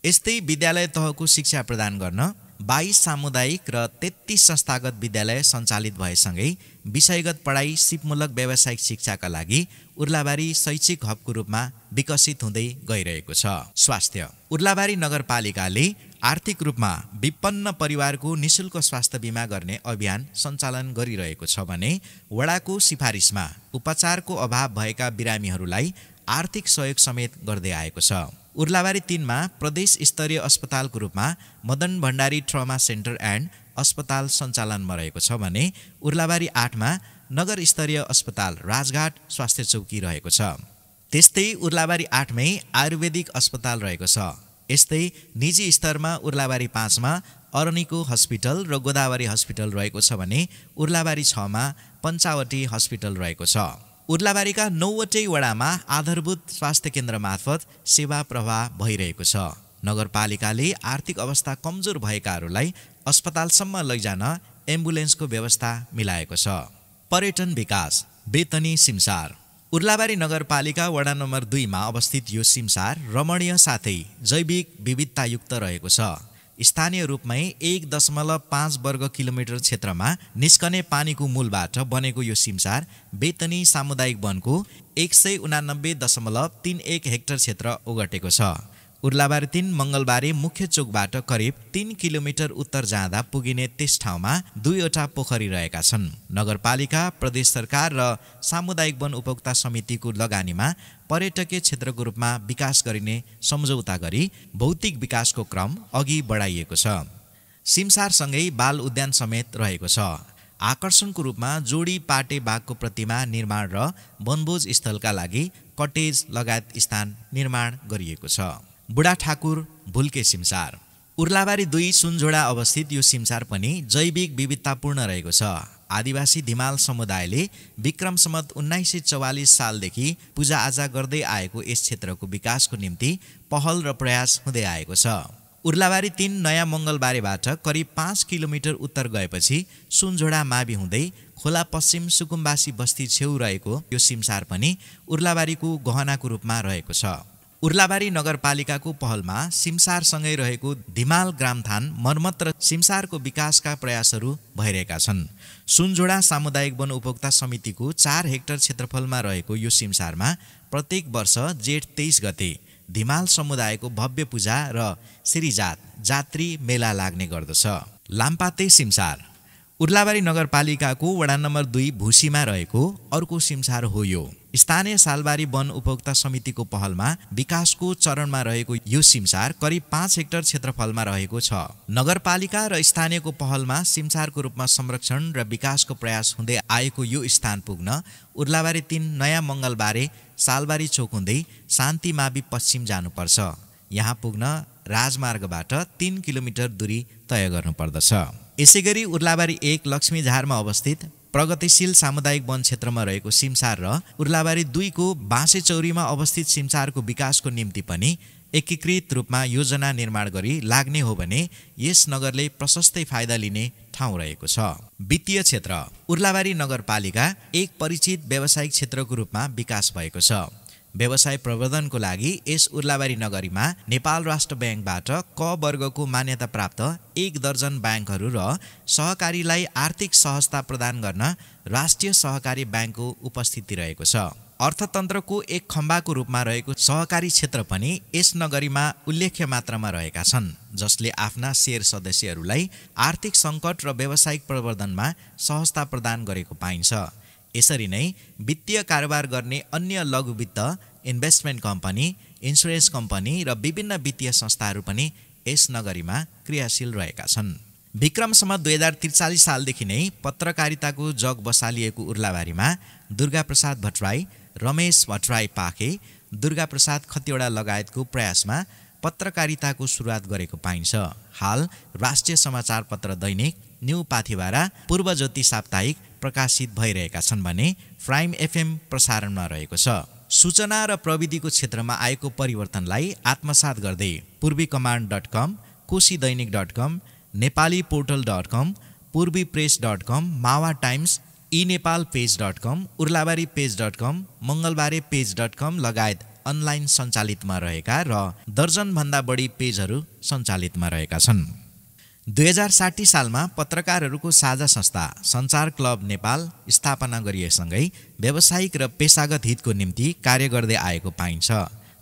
यस्तै विद्यालय तहको शिक्षा प्रदान गर्न 22 सामुदायिक र 33 संस्थागत विद्यालय सञ्चालित भएसँगै विषयगत पढाइ, सिपमूलक व्यावसायिक शिक्षाका लागि उर्लाबारी शैक्षिक हबको रूपमा विकसित हुँदै गइरहेको छ। स्वास्थ्य। उर्लाबारी नगरपालिकाले आर्थिक रूपमा विपन्न परिवारको निशुल्क स्वास्थ्य बिमा गर्ने अभियान सञ्चालन गरिरहेको छ भने वडाको सिफारिसमा उपचारको अभाव भएका बिरामीहरूलाई आर्थिक सहयोग समेत गर्दै आएको छ। उर्लाबारी 3 मा प्रदेश स्तरीय अस्पतालको रूपमा Madan Bhandari trauma centre and अस्पताल सञ्चालनमा रहेको छ भने उर्लाबारी 8 मा नगर स्तरीय अस्पताल राजघाट स्वास्थ्य चौकी रहेको छ। त्यस्तै उर्लाबारी 8 मै आयुर्वेदिक अस्पताल रहेको छ। यस्तै निजी स्तरमा उर्लाबारी 5 मा अरनिको हस्पिटल र गोदावरी हस्पिटल रहेको छ भने उर्लाबारी 6 मा पञ्चावटी हस्पिटल रहेको छ। उर्लाबारीका 9वटै वडामा आधारभूत स्वास्थ्य केन्द्र मार्फत सेवा प्रवाह भइरहेको छ। नगरपालिकाले आर्थिक अवस्था कमजोर भएकाहरूलाई अस्पतालसम्म लैजान एम्बुलेन्सको व्यवस्था मिलाएको छ। पर्यटन विकास बेतनी सिमसार उर्लाबारी नगरपालिका वडा नम्बर 2 मा अवस्थित यो सिमसार रमणीय साथै जैविक विविधतायुक्त रहेको छ। स्थानीय रूपमै 1.5 वर्ग किलोमिटर क्षेत्रमा निस्कने पानीको मूलबाट बनेको यो सिमसार बेतनी सामुदायिक वनको 189.31 हेक्टर क्षेत्र ओगटेको छ। उर्लाबारी 3 मङ्गलबारे मुख्य चोकबाट करिब 3 किलोमिटर उत्तर जाँदा पुगिने त्यस ठाउँमा 2वटा पोखरी रहेका छन्। नगरपालिका, प्रदेश सरकार र सामुदायिक वन उपभोक्ता समितिको लगानीमा पर्यटकीय क्षेत्रको रूपमा विकास गरिने सम्झौता गरी भौतिक विकासको क्रम अघि बढाइएको छ। सिमसारसँगै बाल उद्यान समेत रहेको छ। आकर्षणको रूपमा जोडी पाटे बाघको प्रतिमा निर्माण र वनभोज स्थलका लागि कटेज लगायत स्थान निर्माण गरिएको छ। बुढाठाकुर भुल्के सिमसार उर्लाबारी 2 सुनझोडा अवस्थित यो सिमसार पनि जैविक विविधतापूर्ण रहेको छ। आदिवासी धिमाल समुदायले विक्रम सम्वत 1944 सालदेखि पूजाआजा गर्दै आएको यस क्षेत्रको विकासको निम्ति पहल र प्रयास हुँदै आएको छ। उर्लाबारी 3 नयाँ मङ्गलबारेबाट करिब 5 किलोमिटर उत्तर गएपछि सुनझोडा मावि हुँदै खोला पश्चिम सुकुम्बासी बस्ती छेउ रहेको यो सिमसार पनि उर्लाबारीको गहनाको रूपमा रहेको छ। उर्लाबारी नगरपालिकाको पहलमा सिमसारसँगै रहेको धिमाल ग्रामथान मर्मत र सिमसारको विकासका प्रयासहरू भइरहेका छन्। सुनझोडा सामुदायिक वन उपभोक्ता समितिको 4 हेक्टर क्षेत्रफलमा रहेको यो सिमसारमा प्रत्येक वर्ष जेठ 23 गते धिमाल समुदायको भव्य पूजा र श्रीजात जात्री मेला लाग्ने गर्दछ। लाम्पाते सिमसार उर्लाबारी नगरपालिकाको वडा नम्बर 2 भुसीमा रहेको अर्को सिमसार हो यो। स्थानीय सालबारी वन उपभोक्ता समितिको पहलमा विकासको चरणमा रहेको यो सिमसार करिब 5 हेक्टर क्षेत्रफलमा रहेको छ। नगरपालिका र स्थानीयको पहलमा सिमसारको रूपमा संरक्षण र विकासको प्रयास हुँदै आएको यो स्थान पुग्न उर्लाबारी 3 नयाँ मङ्गलबारे सालबारी चोक हुँदै शान्ति मावि पश्चिम जानुपर्छ। यहाँ पुग्न राजमार्गबाट 3 किलोमिटर दूरी तय गर्नुपर्दछ। यसैगरी उर्लाबारी 1 लक्ष्मीझारमा अवस्थित प्रगतिशील सामुदायिक वन क्षेत्रमा रहेको सिमसार र उर्लाबारी 2 को बाँसेचौरीमा अवस्थित सिमसारको विकासको निम्ति पनि एकीकृत रूपमा योजना निर्माण गरी लाग्ने हो भने यस नगरले प्रशस्तै फाइदा लिने ठाउँ रहेको छ। वित्तीय क्षेत्र उर्लाबारी नगरपालिका एक परिचित व्यावसायिक क्षेत्रको रूपमा विकास भएको छ। व्यवसाय प्रवर्धनको लागि यस उर्लाबारी नगरीमा नेपाल राष्ट्र ब्याङ्कबाट क वर्गको मान्यता प्राप्त 1 दर्जन ब्याङ्कहरू र सहकारीलाई आर्थिक सहजता प्रदान गर्न राष्ट्रिय सहकारी ब्याङ्कको उपस्थिति रहेको छ। अर्थतन्त्रको एक खम्बाको रूपमा रहेको सहकारी क्षेत्र पनि यस नगरीमा उल्लेख्य मात्रामा रहेका छन्, जसले आफ्ना शेयर सदस्यहरूलाई आर्थिक सङ्कट र व्यावसायिक प्रवर्धनमा सहजता प्रदान गरेको पाइन्छ। यसरी नै वित्तीय कारोबार गर्ने अन्य लघु वित्त, इन्भेस्टमेन्ट कम्पनी, इन्सुरेन्स कम्पनी र विभिन्न वित्तीय संस्थाहरू पनि यस नगरीमा क्रियाशील रहेका छन्। विक्रम सम्वत 2043 सालदेखि नै पत्रकारिताको जग बसालिएको उर्लाबारीमा दुर्गा प्रसाद भट्टराई, रमेश भट्टराई पाखे, दुर्गा प्रसाद खतिवडा लगायतको प्रयासमा पत्रकारिताको सुरुवात गरेको पाइन्छ। हाल राष्ट्रिय समाचार पत्र दैनिक, न्यू पाथिबारा, पूर्व ज्योति साप्ताहिक प्रकाशित भइरहेका छन् भने प्राइम FM प्रसारणमा रहेको छ। सूचना र प्रविधिको क्षेत्रमा आएको परिवर्तनलाई आत्मसात गर्दै पूर्वीकमान्ड.com, कोशीदैनिक.com, नेपालीपोर्टल.com, पूर्वीप्रेस.com, मावा टाइम्स, इनेपालपेज.com, उर्लाबारी पेज.com, मङ्गलबारे पेज.com लगायत अनलाइन सञ्चालितमा रहेका र दर्जनभन्दा बढी पेजहरू सञ्चालितमा रहेका छन्। 2060 सालमा पत्रकारहरूको साझा संस्था सञ्चार क्लब नेपाल स्थापना गरिएसँगै व्यावसायिक र पेसागत हितको निम्ति कार्य गर्दै आएको पाइन्छ।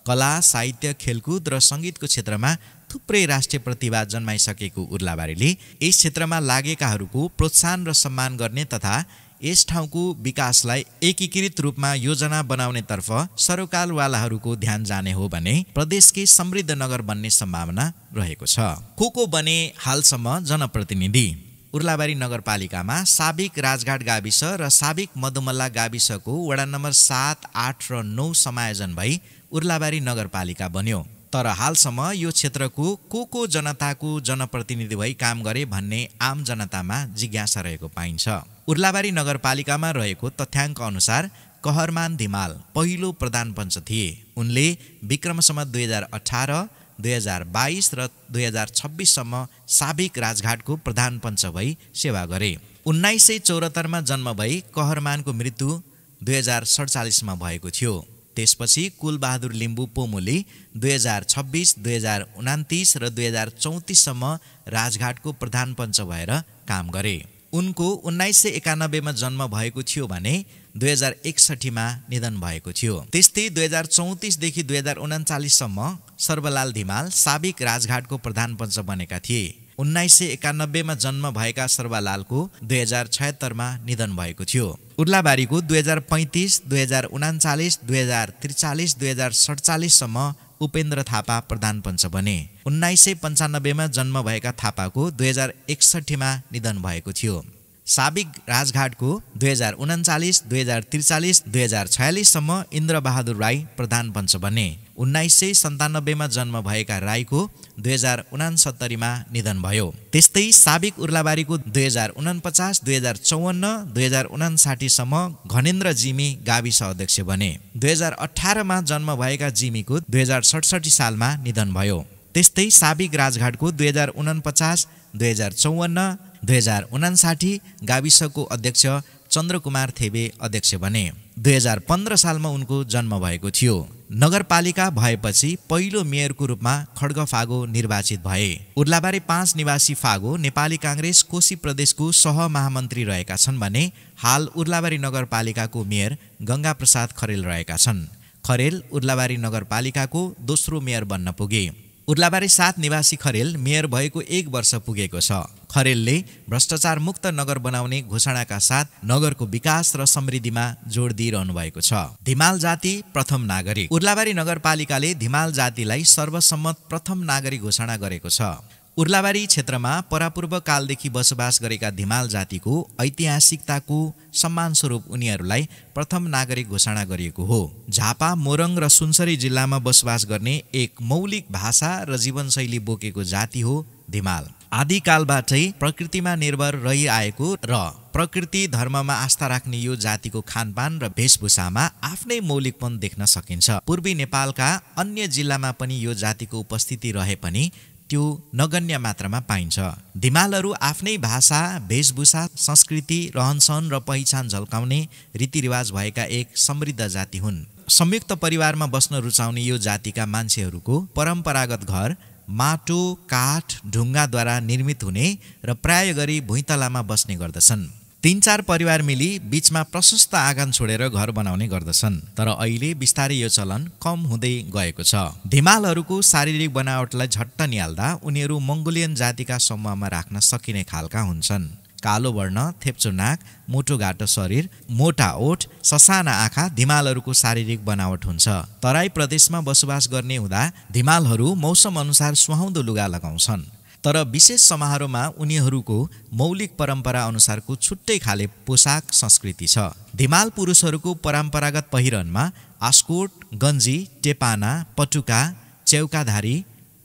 कला, साहित्य, खेलकुद र सङ्गीतको क्षेत्रमा थुप्रै राष्ट्रिय प्रतिभा जन्माइसकेको उर्लाबारीले यस क्षेत्रमा लागेकाहरूको प्रोत्साहन र सम्मान गर्ने तथा यस ठाउँको विकासलाई एकीकृत रूपमा योजना बनाउनेतर्फ सरोकारवालाहरूको ध्यान जाने हो भने प्रदेशकै समृद्ध नगर बन्ने सम्भावना रहेको छ। को बने हालसम्म जनप्रतिनिधि उर्लाबारी नगरपालिकामा साबिक राजघाट गाविस र साबिक मधुमल्ला गाविसको वडा नम्बर 7, 8 र 9 समायोजन भई उर्लाबारी नगरपालिका बन्यो। तर हालसम्म यो क्षेत्रको को जनताको जनप्रतिनिधि भई काम गरे भन्ने आम जनतामा जिज्ञासा रहेको पाइन्छ। उर्लाबारी नगरपालिकामा रहेको तथ्याङ्क अनुसार कहरमान धिमाल पहिलो प्रधानपञ्च थिए। उनले विक्रमसम्म 2018, 2022 र 2026 सम्म साबिक राजघाटको प्रधानपञ्च भई सेवा गरे। 1974 मा जन्म भई कहरमानको मृत्यु 2047 मा भएको थियो। त्यसपछि कुलबहादुर लिम्बू पोमुले 2026, 2029 र 2034 सम्म राजघाटको प्रधानपञ्च भएर काम गरे। उनको 1991 मा जन्म भएको थियो भने 2061 मा निधन भएको थियो। त्यस्तै 2034 देखि 2039 सम्म सर्वलाल धिमाल साबिक राजघाटको प्रधानपञ्च बनेका थिए। 1991 मा जन्म भएका सर्वलालको 2076 मा निधन भएको थियो। उर्लाबारीको 2035, 2039, 2043, 2047 सम्म उपेन्द्र थापा प्रधानपञ्च बने। 1995 मा जन्म भएका थापाको 2061 मा निधन भएको थियो। साबिक राजघाटको 2039, 2043, 2046 सम्म इन्द्रबहादुर राई प्रधानपञ्च बने। 1997 मा जन्म भएका राईको 2069 मा निधन भयो। त्यस्तै साबिक उर्लाबारीको 2049, 2054, 2059 सम्म घनेन्द्र जिमी गाविस अध्यक्ष बने। 2018 मा जन्म भएका जिमीको 2067 सालमा निधन भयो। त्यस्तै साबिक राजघाटको 2049, 2054, 2059 गाविसको अध्यक्ष चन्द्रकुमार थेबे अध्यक्ष बने। 2015 सालमा उनको जन्म भएको थियो। नगरपालिका भएपछि पहिलो मेयरको रूपमा खड्ग फागो निर्वाचित भए। उर्लाबारी 5 निवासी फागो नेपाली काङ्ग्रेस कोशी प्रदेशको सहमहामन्त्री रहेका छन् भने हाल उर्लाबारी नगरपालिकाको मेयर गंगा प्रसाद खरेल रहेका छन्। खरेल उर्लाबारी नगरपालिकाको दोस्रो मेयर बन्न पुगे। उर्लाबारी 7 निवासी खरेल मेयर भएको 1 वर्ष पुगेको छ। खरेलले भ्रष्टाचार मुक्त नगर बनाउने घोषणाका साथ नगरको विकास र समृद्धिमा जोड दिइरहनु भएको छ। धिमाल जाति प्रथम नागरिक। उर्लाबारी नगरपालिकाले धिमाल जातिलाई सर्वसम्मत प्रथम नागरिक घोषणा गरेको छ। उर्लाबारी क्षेत्रमा परापूर्व कालदेखि बसोबास गरेका धिमाल जातिको ऐतिहासिकताको सम्मानस्वरूप उनीहरूलाई प्रथम नागरिक घोषणा गरिएको हो। झापा, मोरङ र सुनसरी जिल्लामा बसोबास गर्ने एक मौलिक भाषा र जीवनशैली बोकेको जाति हो धिमाल। आदिकालबाटै प्रकृतिमा निर्भर रहिआएको र प्रकृति धर्ममा आस्था राख्ने यो जातिको खानपान र वेशभूषामा आफ्नै मौलिकपन देख्न सकिन्छ। पूर्वी नेपालका अन्य जिल्लामा पनि यो जातिको उपस्थिति रहे पनि त्यो नगण्य मात्रामा पाइन्छ। धिमालहरू आफ्नै भाषा, वेशभूषा, संस्कृति, रहनसहन र पहिचान झल्काउने रीतिरिवाज भएका एक समृद्ध जाति हुन्। संयुक्त परिवारमा बस्न रुचाउने यो जातिका मान्छेहरूको परम्परागत घर माटो, काठ, ढुङ्गाद्वारा निर्मित हुने र प्राय गरी भुइँतलामा बस्ने गर्दछन्। 3-4 परिवार मिली बीचमा प्रशस्त आँगन छोडेर घर बनाउने गर्दछन्। तर अहिले बिस्तारै यो चलन कम हुँदै गएको छ। धिमालहरूको शारीरिक बनावटलाई झट्ट निहाल्दा उनीहरू मङ्गोलियन जातिका समूहमा राख्न सकिने खालका हुन्छन्। कालो वर्ण, थेप्चो नाक, मोटो घाटो शरीर, मोटा ओठ, ससाना आँखा धिमालहरूको शारीरिक बनावट हुन्छ। तराई प्रदेशमा बसोबास गर्ने हुँदा धिमालहरू मौसम अनुसार सुहाउँदो लुगा लगाउँछन्। तर विशेष समारोहमा उनीहरूको मौलिक परम्परा अनुसारको छुट्टै खाले पोसाक संस्कृति छ। धिमाल पुरुषहरूको परम्परागत पहिरनमा आस्कोट, गन्जी, टेपाना, पटुका, चौकाधारी,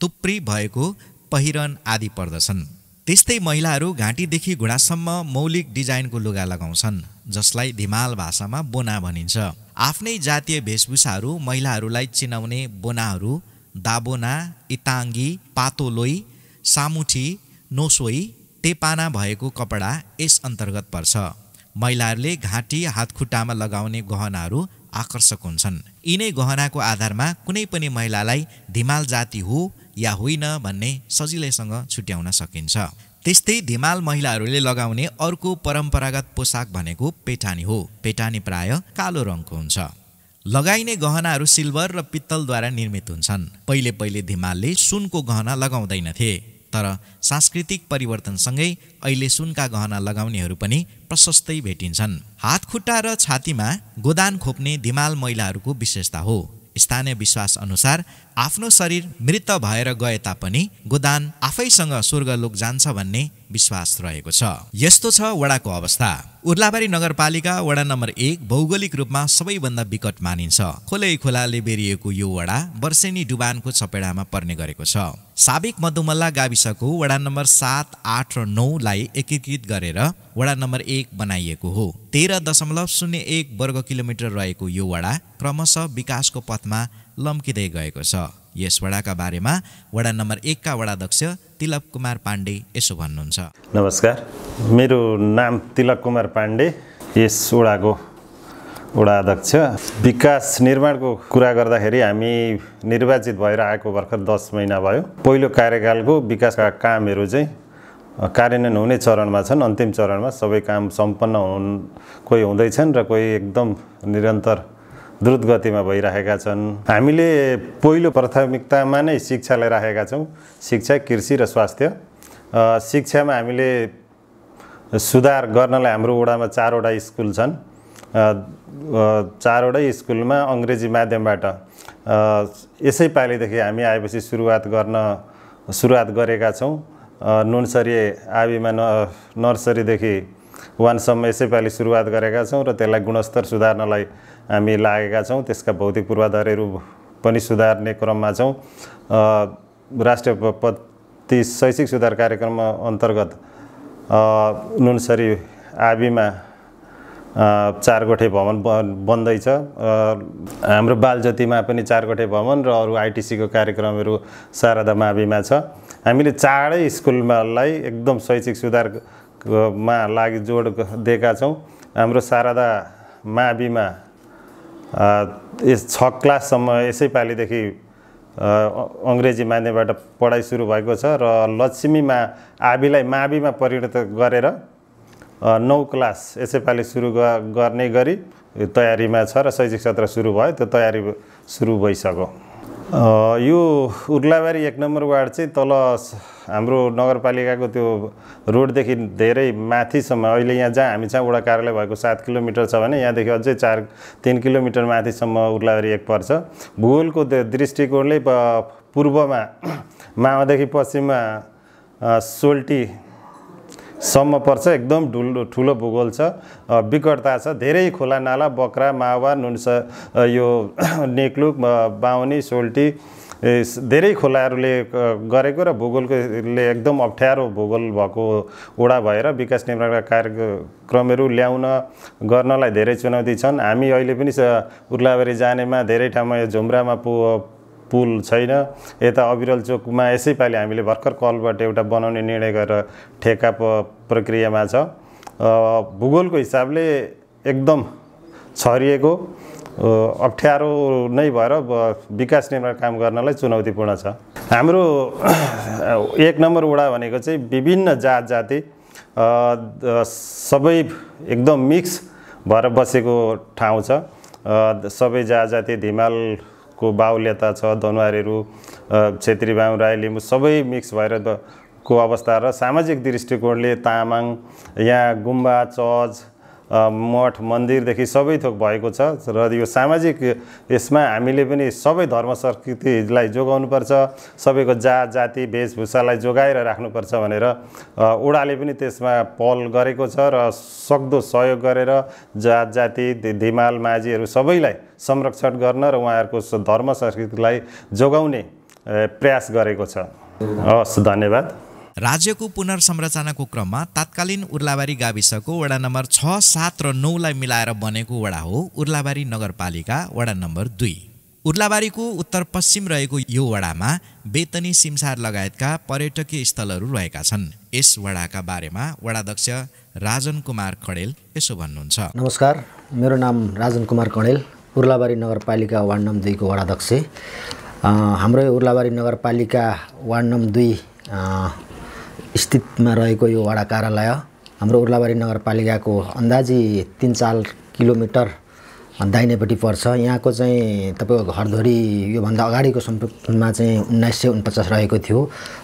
तुप्री भएको पहिरन आदि पर्दछन्। त्यस्तै महिलाहरू घाँटीदेखि घुँडासम्म मौलिक डिजाइनको लुगा लगाउँछन्, जसलाई धिमाल भाषामा बोना भनिन्छ। आफ्नै जातीय वेशभूषाहरू महिलाहरूलाई चिनाउने बोनाहरू दाबोना, इताङ्गी, पातोलोई, सामुठी, नोसोई, टेपाना भएको कपडा यस अन्तर्गत पर्छ। महिलाहरूले घाँटी, हातखुट्टामा लगाउने गहनाहरू आकर्षक हुन्छन्। यिनै गहनाको आधारमा कुनै पनि महिलालाई धिमाल जाति हो या होइन भन्ने सजिलैसँग छुट्याउन सकिन्छ। त्यस्तै धिमाल महिलाहरूले लगाउने अर्को परम्परागत पोसाक भनेको पेटानी हो। पेटानी प्राय कालो रङको हुन्छ। लगाइने गहनाहरू सिल्भर र पित्तलद्वारा निर्मित हुन्छन्। पहिले धिमालले सुनको गहना लगाउँदैनथे, तर सांस्कृतिक परिवर्तनसँगै अहिले सुनका गहना लगाउनेहरू पनि प्रशस्तै भेटिन्छन्। हातखुट्टा र छातीमा गोदान खोप्ने धिमाल महिलाहरूको विशेषता हो। स्थानीय विश्वास अनुसार आफ्नो शरीर मृत भएर गए तापनि गोदान आफैसँग स्वर्गलोक जान्छ भन्ने विश्वास रहेको छ। यस्तो छ वडाको अवस्था। उर्लाबारी नगरपालिका वडा नम्बर 1 भौगोलिक रूपमा सबैभन्दा विकट मानिन्छ। खोलै खोलाले बेरिएको यो वडा वर्षेनी डुबानको चपेडामा पर्ने गरेको छ। साबिक मधुमल्ला गाविसको वडा नम्बर 7, 8 र 9 लाई एकीकृत गरेर वडा नम्बर 1 बनाइएको हो। 13.01 वर्ग किलोमिटर रहेको यो वडा क्रमशः विकासको पथमा लम्किँदै गएको छ। यस वडाका बारेमा वडा नम्बर 1 का वडाध्यक्ष तिलक कुमार पाण्डे यसो भन्नुहुन्छ। नमस्कार, मेरो नाम तिलक कुमार पाण्डे, यस वडाको वडा अध्यक्ष। विकास निर्माणको कुरा गर्दाखेरि हामी निर्वाचित भएर आएको भर्खर 10 महिना भयो। पहिलो कार्यकालको विकासका कामहरू चाहिँ कार्यान्वयन हुने चरणमा छन्। अन्तिम चरणमा सबै काम सम्पन्न कोही हुँदैछन् र कोही एकदम निरन्तर द्रुत गतिमा भइरहेका छन्। हामीले पहिलो प्राथमिकतामा नै शिक्षालाई राखेका छौँ। शिक्षा, कृषि र स्वास्थ्य। शिक्षामा हामीले सुधार गर्नलाई हाम्रो वडामा 4 वटा स्कुल छन्। 4 वटै स्कुलमा अङ्ग्रेजी माध्यमबाट यसै पालिदेखि हामी आएपछि सुरुवात गरेका छौँ। नुनसरी आविमा नर्सरीदेखि 1 सम्म यसै पालि सुरुवात गरेका छौँ र त्यसलाई गुणस्तर सुधार्नलाई हामी लागेका छौँ। त्यसका भौतिक पूर्वाधारहरू पनि सुधार्ने क्रममा छौँ। राष्ट्रपति शैक्षिक सुधार कार्यक्रम अन्तर्गत नुनसरी आविमा 4 कोठे भवन बन्दैछ। हाम्रो बालज्योतिमा पनि 4 कोठे भवन र अरू आइटिसीको कार्यक्रमहरू शारदा माविमा छ। हामीले चाँडै स्कुललाई एकदम शैक्षिक सुधारमा लागि जोड दिएका छौँ। हाम्रो शारदा माविमा 6 क्लाससम्म यसै पालिदेखि अङ्ग्रेजी माध्यमबाट पढाइ सुरु भएको छ र लक्ष्मीमा आविलाई माविमा परिणत गरेर 9 क्लास यसै पालि सुरु गर्ने गरी तयारीमा छ र शैक्षिक सत्र सुरु भयो। त्यो तयारी सुरु भइसक्यो। यो उर्लाबारी 1 नम्बर वार्ड चाहिँ तल हाम्रो नगरपालिकाको त्यो रोडदेखि धेरै माथिसम्म, अहिले यहाँ जहाँ हामी चाहिँ वडा कार्यालय भएको 7 किलोमिटर छ भने यहाँदेखि अझै 3 किलोमिटर माथिसम्म उर्लाबारी 1 पर्छ। भूगोलको दृष्टिकोणले पूर्वमा मावादेखि पश्चिममा सोल्टी सम्म पर्छ। एकदम ठुलो भूगोल छ, विकटता छ। धेरै खोला नाला, बक्रा, मावा, यो नेक्लुक, बाहुनी, सोल्टी धेरै खोलाहरूले गरेको र भूगोलले एकदम अप्ठ्यारो भूगोल भएको वडा भएर विकास निर्माणका कार्यक्रमहरू ल्याउन गर्नलाई धेरै चुनौती छन्। हामी अहिले पनि उर्लाबारी जानेमा धेरै ठाउँमा यो झुम्रामा पुल छैन। यता अविरल चोकमा यसै पालि हामीले भर्खर कलबाट एउटा बनाउने निर्णय गरेर ठेक्का प्रक्रियामा छ। भूगोलको हिसाबले एकदम छरिएको अप्ठ्यारो नै भएर विकास निर्माण काम गर्नलाई चुनौतीपूर्ण छ। हाम्रो 1 नम्बर वडा भनेको चाहिँ विभिन्न जात जाति सबै एकदम मिक्स भएर बसेको ठाउँ छ। सबै जात जाति, धिमालको बाहुल्यता छ, दनुवारहरू, क्षेत्री बाहुन, राई, लिम्बू सबै मिक्स भएर को अवस्था र सामाजिक दृष्टिकोणले तामाङ, यहाँ गुम्बा, चर्च, मठ, मन्दिरदेखि सबै थोक भएको छ र यो सामाजिक यसमा हामीले पनि सबै धर्म संस्कृतिलाई जोगाउनुपर्छ। सबैको जात जाति वेशभूषालाई जोगाएर राख्नुपर्छ भनेर वडाले पनि त्यसमा पहल गरेको छ र सक्दो सहयोग गरेर जात जाति, धिमाल, माझीहरू सबैलाई संरक्षण गर्न र उहाँहरूको धर्म संस्कृतिलाई जोगाउने प्रयास गरेको छ। हस्, धन्यवाद। राज्यको पुनर्संरचनाको क्रममा तत्कालीन उर्लाबारी गाविसको वडा नम्बर 6, 7 र 9 लाई मिलाएर बनेको वडा हो उर्लाबारी नगरपालिका वडा नम्बर 2। उर्लाबारीको उत्तर पश्चिम रहेको यो वडामा बेतनी, सिमसार लगायतका पर्यटकीय स्थलहरू रहेका छन्। यस वडाका बारेमा वडाध्यक्ष राजन कुमार कणेल यसो भन्नुहुन्छ। नमस्कार, मेरो नाम राजन कुमार कणेल, उर्लाबारी नगरपालिका वार्ड नम्बर 2 को वडाध्यक्ष। हाम्रो उर्लाबारी नगरपालिका वार्ड नम्बर 2 स्थितमा रहेको यो वडा कार्यालय हाम्रो उर्लाबारी नगरपालिकाको अन्दाजी 3-4 किलोमिटर दाहिनेपट्टि पर्छ। यहाँको चाहिँ तपाईँको घरधुरी योभन्दा अगाडिको सम्पर्कमा चाहिँ 1949 रहेको थियो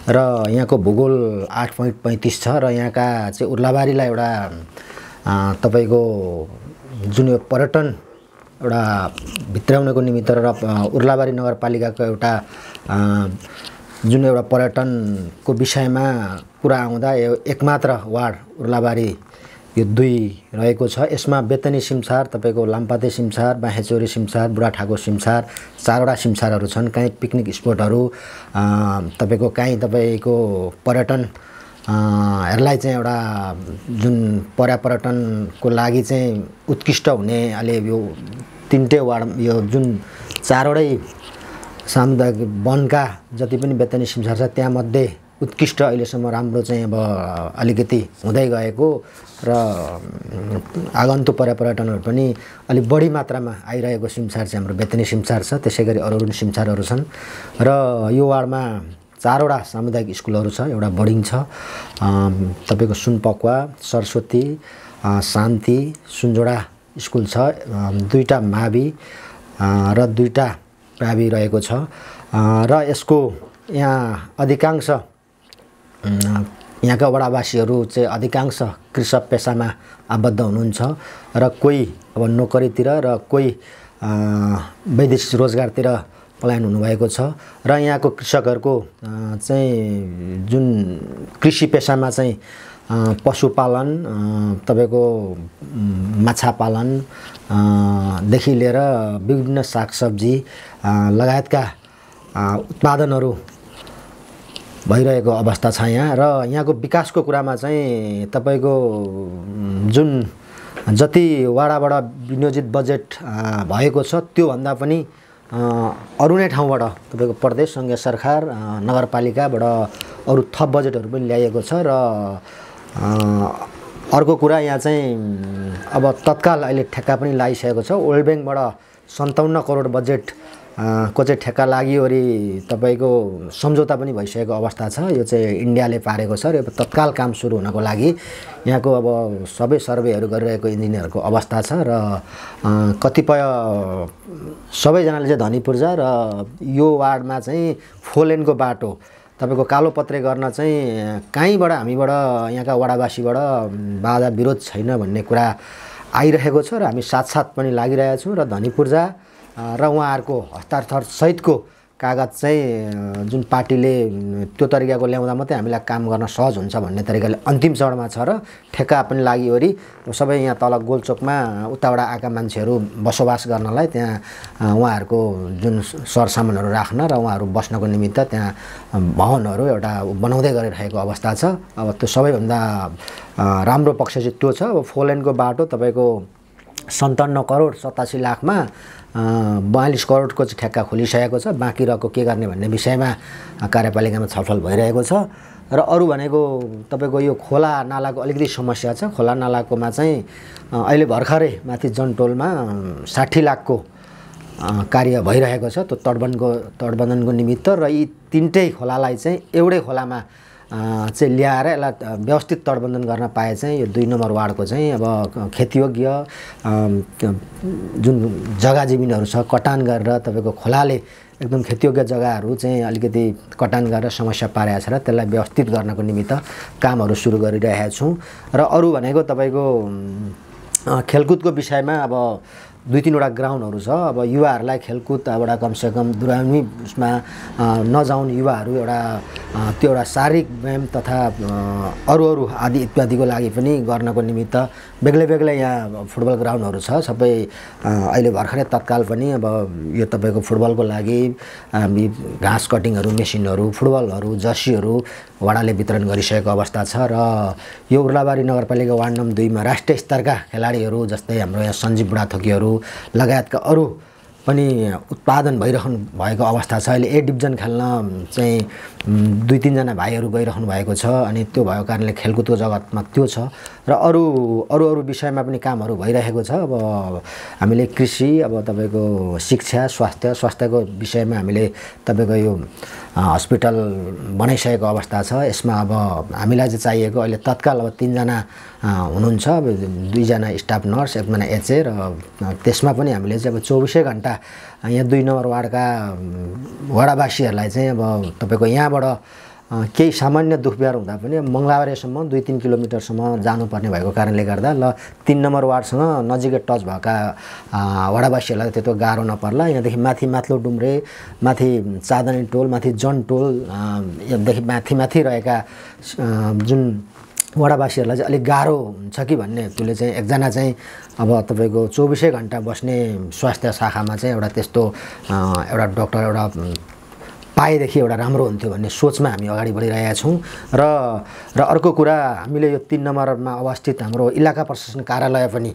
र यहाँको भूगोल 8.35 छ र यहाँका चाहिँ उर्लाबारीलाई एउटा तपाईँको जुन यो पर्यटन एउटा भित्राउनको निमित्त र उर्लाबारी नगरपालिकाको एउटा जुन एउटा पर्यटनको विषयमा कुरा आउँदा यो एकमात्र वार्ड उर्लाबारी यो 2 रहेको छ। यसमा बेतनी सिमसार, तपाईँको लाम्पाते सिमसार, बाहेचोरी सिमसार, बुढाठाकुर सिमसार, 4वटा सिमसारहरू छन्। कहीँ पिकनिक स्पोटहरू, तपाईँको कहीँ तपाईँको पर्यटन हरूलाई चाहिँ एउटा जुन पर्यटनको लागि चाहिँ उत्कृष्ट हुने अहिले यो 3टै वार्ड, यो जुन 4वटै सामुदायिक वनका जति पनि बेतनी सिमसार छ त्यहाँमध्ये उत्कृष्ट अहिलेसम्म राम्रो चाहिँ अब अलिकति हुँदै गएको र आगन्तुक पर्यटनहरू पनि अलिक बढी मात्रामा आइरहेको सिमसार चाहिँ हाम्रो बेतनी सिमसार छ। त्यसै गरी अरू सिमसारहरू छन् र यो वार्डमा 4वटा सामुदायिक स्कुलहरू छ, एउटा बोर्डिङ छ, तपाईँको सुनपक्वा, सरस्वती, शान्ति, सुनजोडा स्कुल छ, 2टा मावि र 2टा प्रावि रहेको छ र यसको यहाँ अधिकांश यहाँका वडावासीहरू चाहिँ अधिकांश कृषक पेसामा आबद्ध हुनुहुन्छ र कोही अब नोकरीतिर र कोही वैदेशिक रोजगारतिर पलायन हुनुभएको छ र यहाँको कृषकहरूको चाहिँ जुन कृषि पेसामा चाहिँ पशुपालन, तपाईँको माछा पालन देखि लिएर विभिन्न सागसब्जी लगायतका उत्पादनहरू भइरहेको अवस्था छ यहाँ। र यहाँको विकासको कुरामा चाहिँ तपाईँको जुन जति वडाबाट विनियोजित बजेट भएको छ त्योभन्दा पनि अरू नै ठाउँबाट तपाईँको प्रदेश, सङ्घीय सरकार, नगरपालिकाबाट अरू थप बजेटहरू पनि ल्याइएको छ। र अर्को कुरा यहाँ चाहिँ अब तत्काल अहिले ठेक्का पनि लागिसकेको छ। वर्ल्ड ब्याङ्कबाट 57 करोड बजेट को चाहिँ ठेक्का लागिवरी तपाईँको सम्झौता पनि भइसकेको अवस्था छ। यो चाहिँ इन्डियाले पारेको छ र तत्काल काम सुरु हुनको लागि यहाँको अब सबै सर्वेहरू गरिरहेको इन्जिनियरहरूको अवस्था छ र कतिपय सबैजनाले चाहिँ धनी पूर्जा र यो वार्डमा चाहिँ 4 लेनको बाटो तपाईँको कालोपत्रे गर्न चाहिँ कहीँबाट हामीबाट यहाँका वडावासीबाट बाधा विरोध छैन भन्ने कुरा आइरहेको छ र हामी साथसाथ पनि लागिरहेका छौँ र धनी पूर्जा र उहाँहरूको हस्ताक्षर सहितको कागज चाहिँ जुन पार्टीले त्यो तरिकाको ल्याउँदा मात्रै हामीलाई काम गर्न सहज हुन्छ भन्ने तरिकाले अन्तिम चरणमा छ र ठेक्का पनि लागिवरी सबै यहाँ तल गोलचोकमा उताबाट आएका मान्छेहरू बसोबास गर्नलाई त्यहाँ उहाँहरूको जुन सरसामानहरू राख्न र उहाँहरू बस्नको निमित्त त्यहाँ भवनहरू एउटा बनाउँदै गरिरहेको अवस्था छ। अब त्यो सबैभन्दा राम्रो पक्ष चाहिँ त्यो छ। अब 4 लेनको बाटो तपाईँको 57 करोड 87 लाखमा 42 करोडको चाहिँ ठेक्का खोलिसकेको छ। बाँकी रहेको के गर्ने भन्ने विषयमा कार्यपालिकामा छलफल भइरहेको छ। र अरू भनेको तपाईँको यो खोला नालाको अलिकति समस्या छ। खोला नालाकोमा चाहिँ अहिले भर्खरै माथि जनटोलमा 60 लाखको कार्य भइरहेको छ त्यो तटबन्धनको निमित्त र यी 3टै खोलालाई चाहिँ एउटै खोलामा चाहिँ ल्याएर यसलाई व्यवस्थित तटबन्धन गर्न पाए चाहिँ यो 2 नम्बर वार्डको चाहिँ अब खेतीयोग्य जुन जग्गा जमिनहरू छ कटान गरेर तपाईँको खोलाले एकदम खेतीयोग्य जग्गाहरू चाहिँ अलिकति कटान गरेर समस्या पारेको छ र त्यसलाई व्यवस्थित गर्नको निमित्त कामहरू सुरु गरिरहेका छौँ। र अरू भनेको तपाईँको खेलकुदको विषयमा अब 2-3वटा ग्राउन्डहरू छ। अब युवाहरूलाई खेलकुदबाट कमसेकम दुरानी उसमा नजाउन् युवाहरू एउटा त्यो एउटा शारीरिक व्यायाम तथा अरू आदि इत्यादिको लागि पनि गर्नको निमित्त बेग्लै यहाँ फुटबल ग्राउन्डहरू छ। सबै अहिले भर्खरै तत्काल पनि अब यो तपाईँको फुटबलको लागि घाँस कटिङहरू, मेसिनहरू, फुटबलहरू, जर्सीहरू वडाले वितरण गरिसकेको अवस्था छ। र यो उर्लाबारी नगरपालिका वार्ड नम्बर 2 मा राष्ट्रिय स्तरका खेलाडीहरू जस्तै हाम्रो यहाँ सञ्जीव बुढाथोकीहरू लगायतका अरू पनि उत्पादन भइरहनु भएको अवस्था छ। अहिले A डिभिजन खेल्न चाहिँ 2-3 जना भाइहरू गइरहनु भएको छ अनि त्यो भएको कारणले खेलकुदको जगतमा त्यो छ। र अरू विषयमा पनि कामहरू भइरहेको छ। अब हामीले कृषि, अब तपाईँको शिक्षा, स्वास्थ्यको विषयमा हामीले तपाईँको यो हस्पिटल बनाइसकेको अवस्था छ। यसमा अब हामीलाई चाहिँ चाहिएको अहिले तत्काल अब 3 जना हुनुहुन्छ, 2 जना स्टाफ नर्स, 1 जना एचए र त्यसमा पनि हामीले चाहिँ अब 24 घण्टा यहाँ 2 नम्बर वार्डका वडावासीहरूलाई चाहिँ अब तपाईँको यहाँबाट केही सामान्य दुख बिहार हुँदा पनि मङ्गलाबारीसम्म 2-3 किलोमिटरसम्म जानुपर्ने भएको कारणले गर्दा ल 3 नम्बर वार्डसँग नजिकै टच भएका वडावासीहरूलाई त्यस्तो गाह्रो नपर्ला। यहाँदेखि माथि माथिल्लो डुम्रे, माथि चाँदनी टोल, माथि जन टोल, यहाँदेखि माथि रहेका जुन वडावासीहरूलाई चाहिँ अलिक गाह्रो हुन्छ कि भन्ने त्यसले चाहिँ एकजना चाहिँ अब तपाईँको 24 घन्टा बस्ने स्वास्थ्य शाखामा चाहिँ एउटा त्यस्तो एउटा डक्टर एउटा पाएदेखि एउटा राम्रो हुन्थ्यो भन्ने सोचमा हामी अगाडि बढिरहेका छौँ। र अर्को कुरा, हामीले यो 3 नम्बरमा अवस्थित हाम्रो इलाका प्रशासन कार्यालय पनि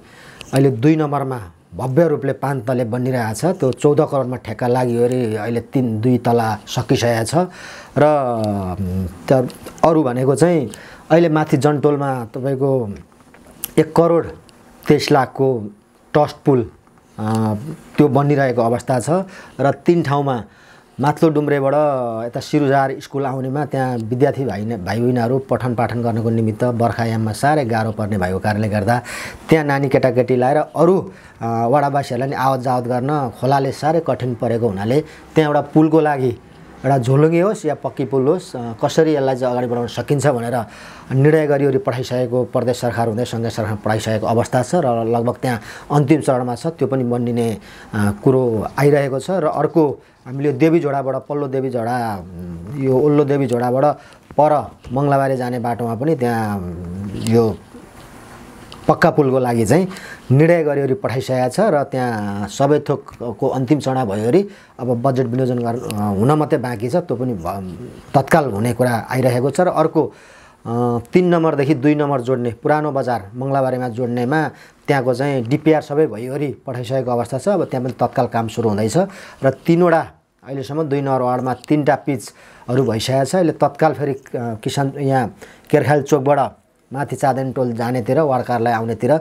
अहिले 2 नम्बरमा भव्य रूपले 5 तले बनिरहेको छ। त्यो 14 करोडमा ठेक्का लाग्यो अरे अहिले 2 तला सकिसकेको छ। र अरू भनेको चाहिँ अहिले माथि जनटोलमा तपाईँको 1 करोड 23 लाखको टस्ट पुल त्यो बनिरहेको अवस्था छ। र 3 ठाउँमा माथिल्लो डुम्रेबाट यता सिरुजार स्कुल आउनेमा त्यहाँ विद्यार्थी भाइ बहिनीहरू पठन पाठन गर्नको निमित्त बर्खायाममा साह्रै गाह्रो पर्ने भएको कारणले गर्दा त्यहाँ नानी केटाकेटी लाएर अरू वडावासीहरूलाई नि आवत जावत गर्न खोलाले साह्रै कठिन परेको हुनाले त्यहाँ एउटा पुलको लागि एउटा झोलुङ्गे होस् या पक्की पुल होस् कसरी यसलाई चाहिँ अगाडि बढाउन सकिन्छ भनेर निर्णय गरिवरी पठाइसकेको प्रदेश सरकार हुँदै सङ्घीय सरकार पठाइसकेको अवस्था छ र लगभग त्यहाँ अन्तिम चरणमा छ। त्यो पनि बनिने कुरो आइरहेको छ। र अर्को हामीले देवीझोडाबाट पल्लो देवीझोडा यो ओल्लो देवीझोडाबाट पर मङ्गलाबारी जाने बाटोमा पनि त्यहाँ यो पक्का पुलको लागि चाहिँ निर्णय गरिवरी पठाइसकेको छ। र त्यहाँ सबै थोकको अन्तिम चरण भइवरी अब बजेट विनियोजन हुन मात्रै बाँकी छ। त्यो पनि तत्काल हुने कुरा आइरहेको छ। र अर्को 3 नम्बरदेखि 2 नम्बर जोड्ने पुरानो बजार मङ्गलाबारीमा जोड्नेमा त्यहाँको चाहिँ डिपिआर सबै भइवरी पठाइसकेको अवस्था छ। अब त्यहाँ पनि तत्काल काम सुरु हुँदैछ। र 3वटा अहिलेसम्म 2 नम्बर वार्डमा 3टा पिचहरू भइसकेको छ। अहिले तत्काल फेरि किसान यहाँ केरखाल चोकबाट माथि चाँदनी टोल जानेतिर वार्ड कार्यालय आउनेतिर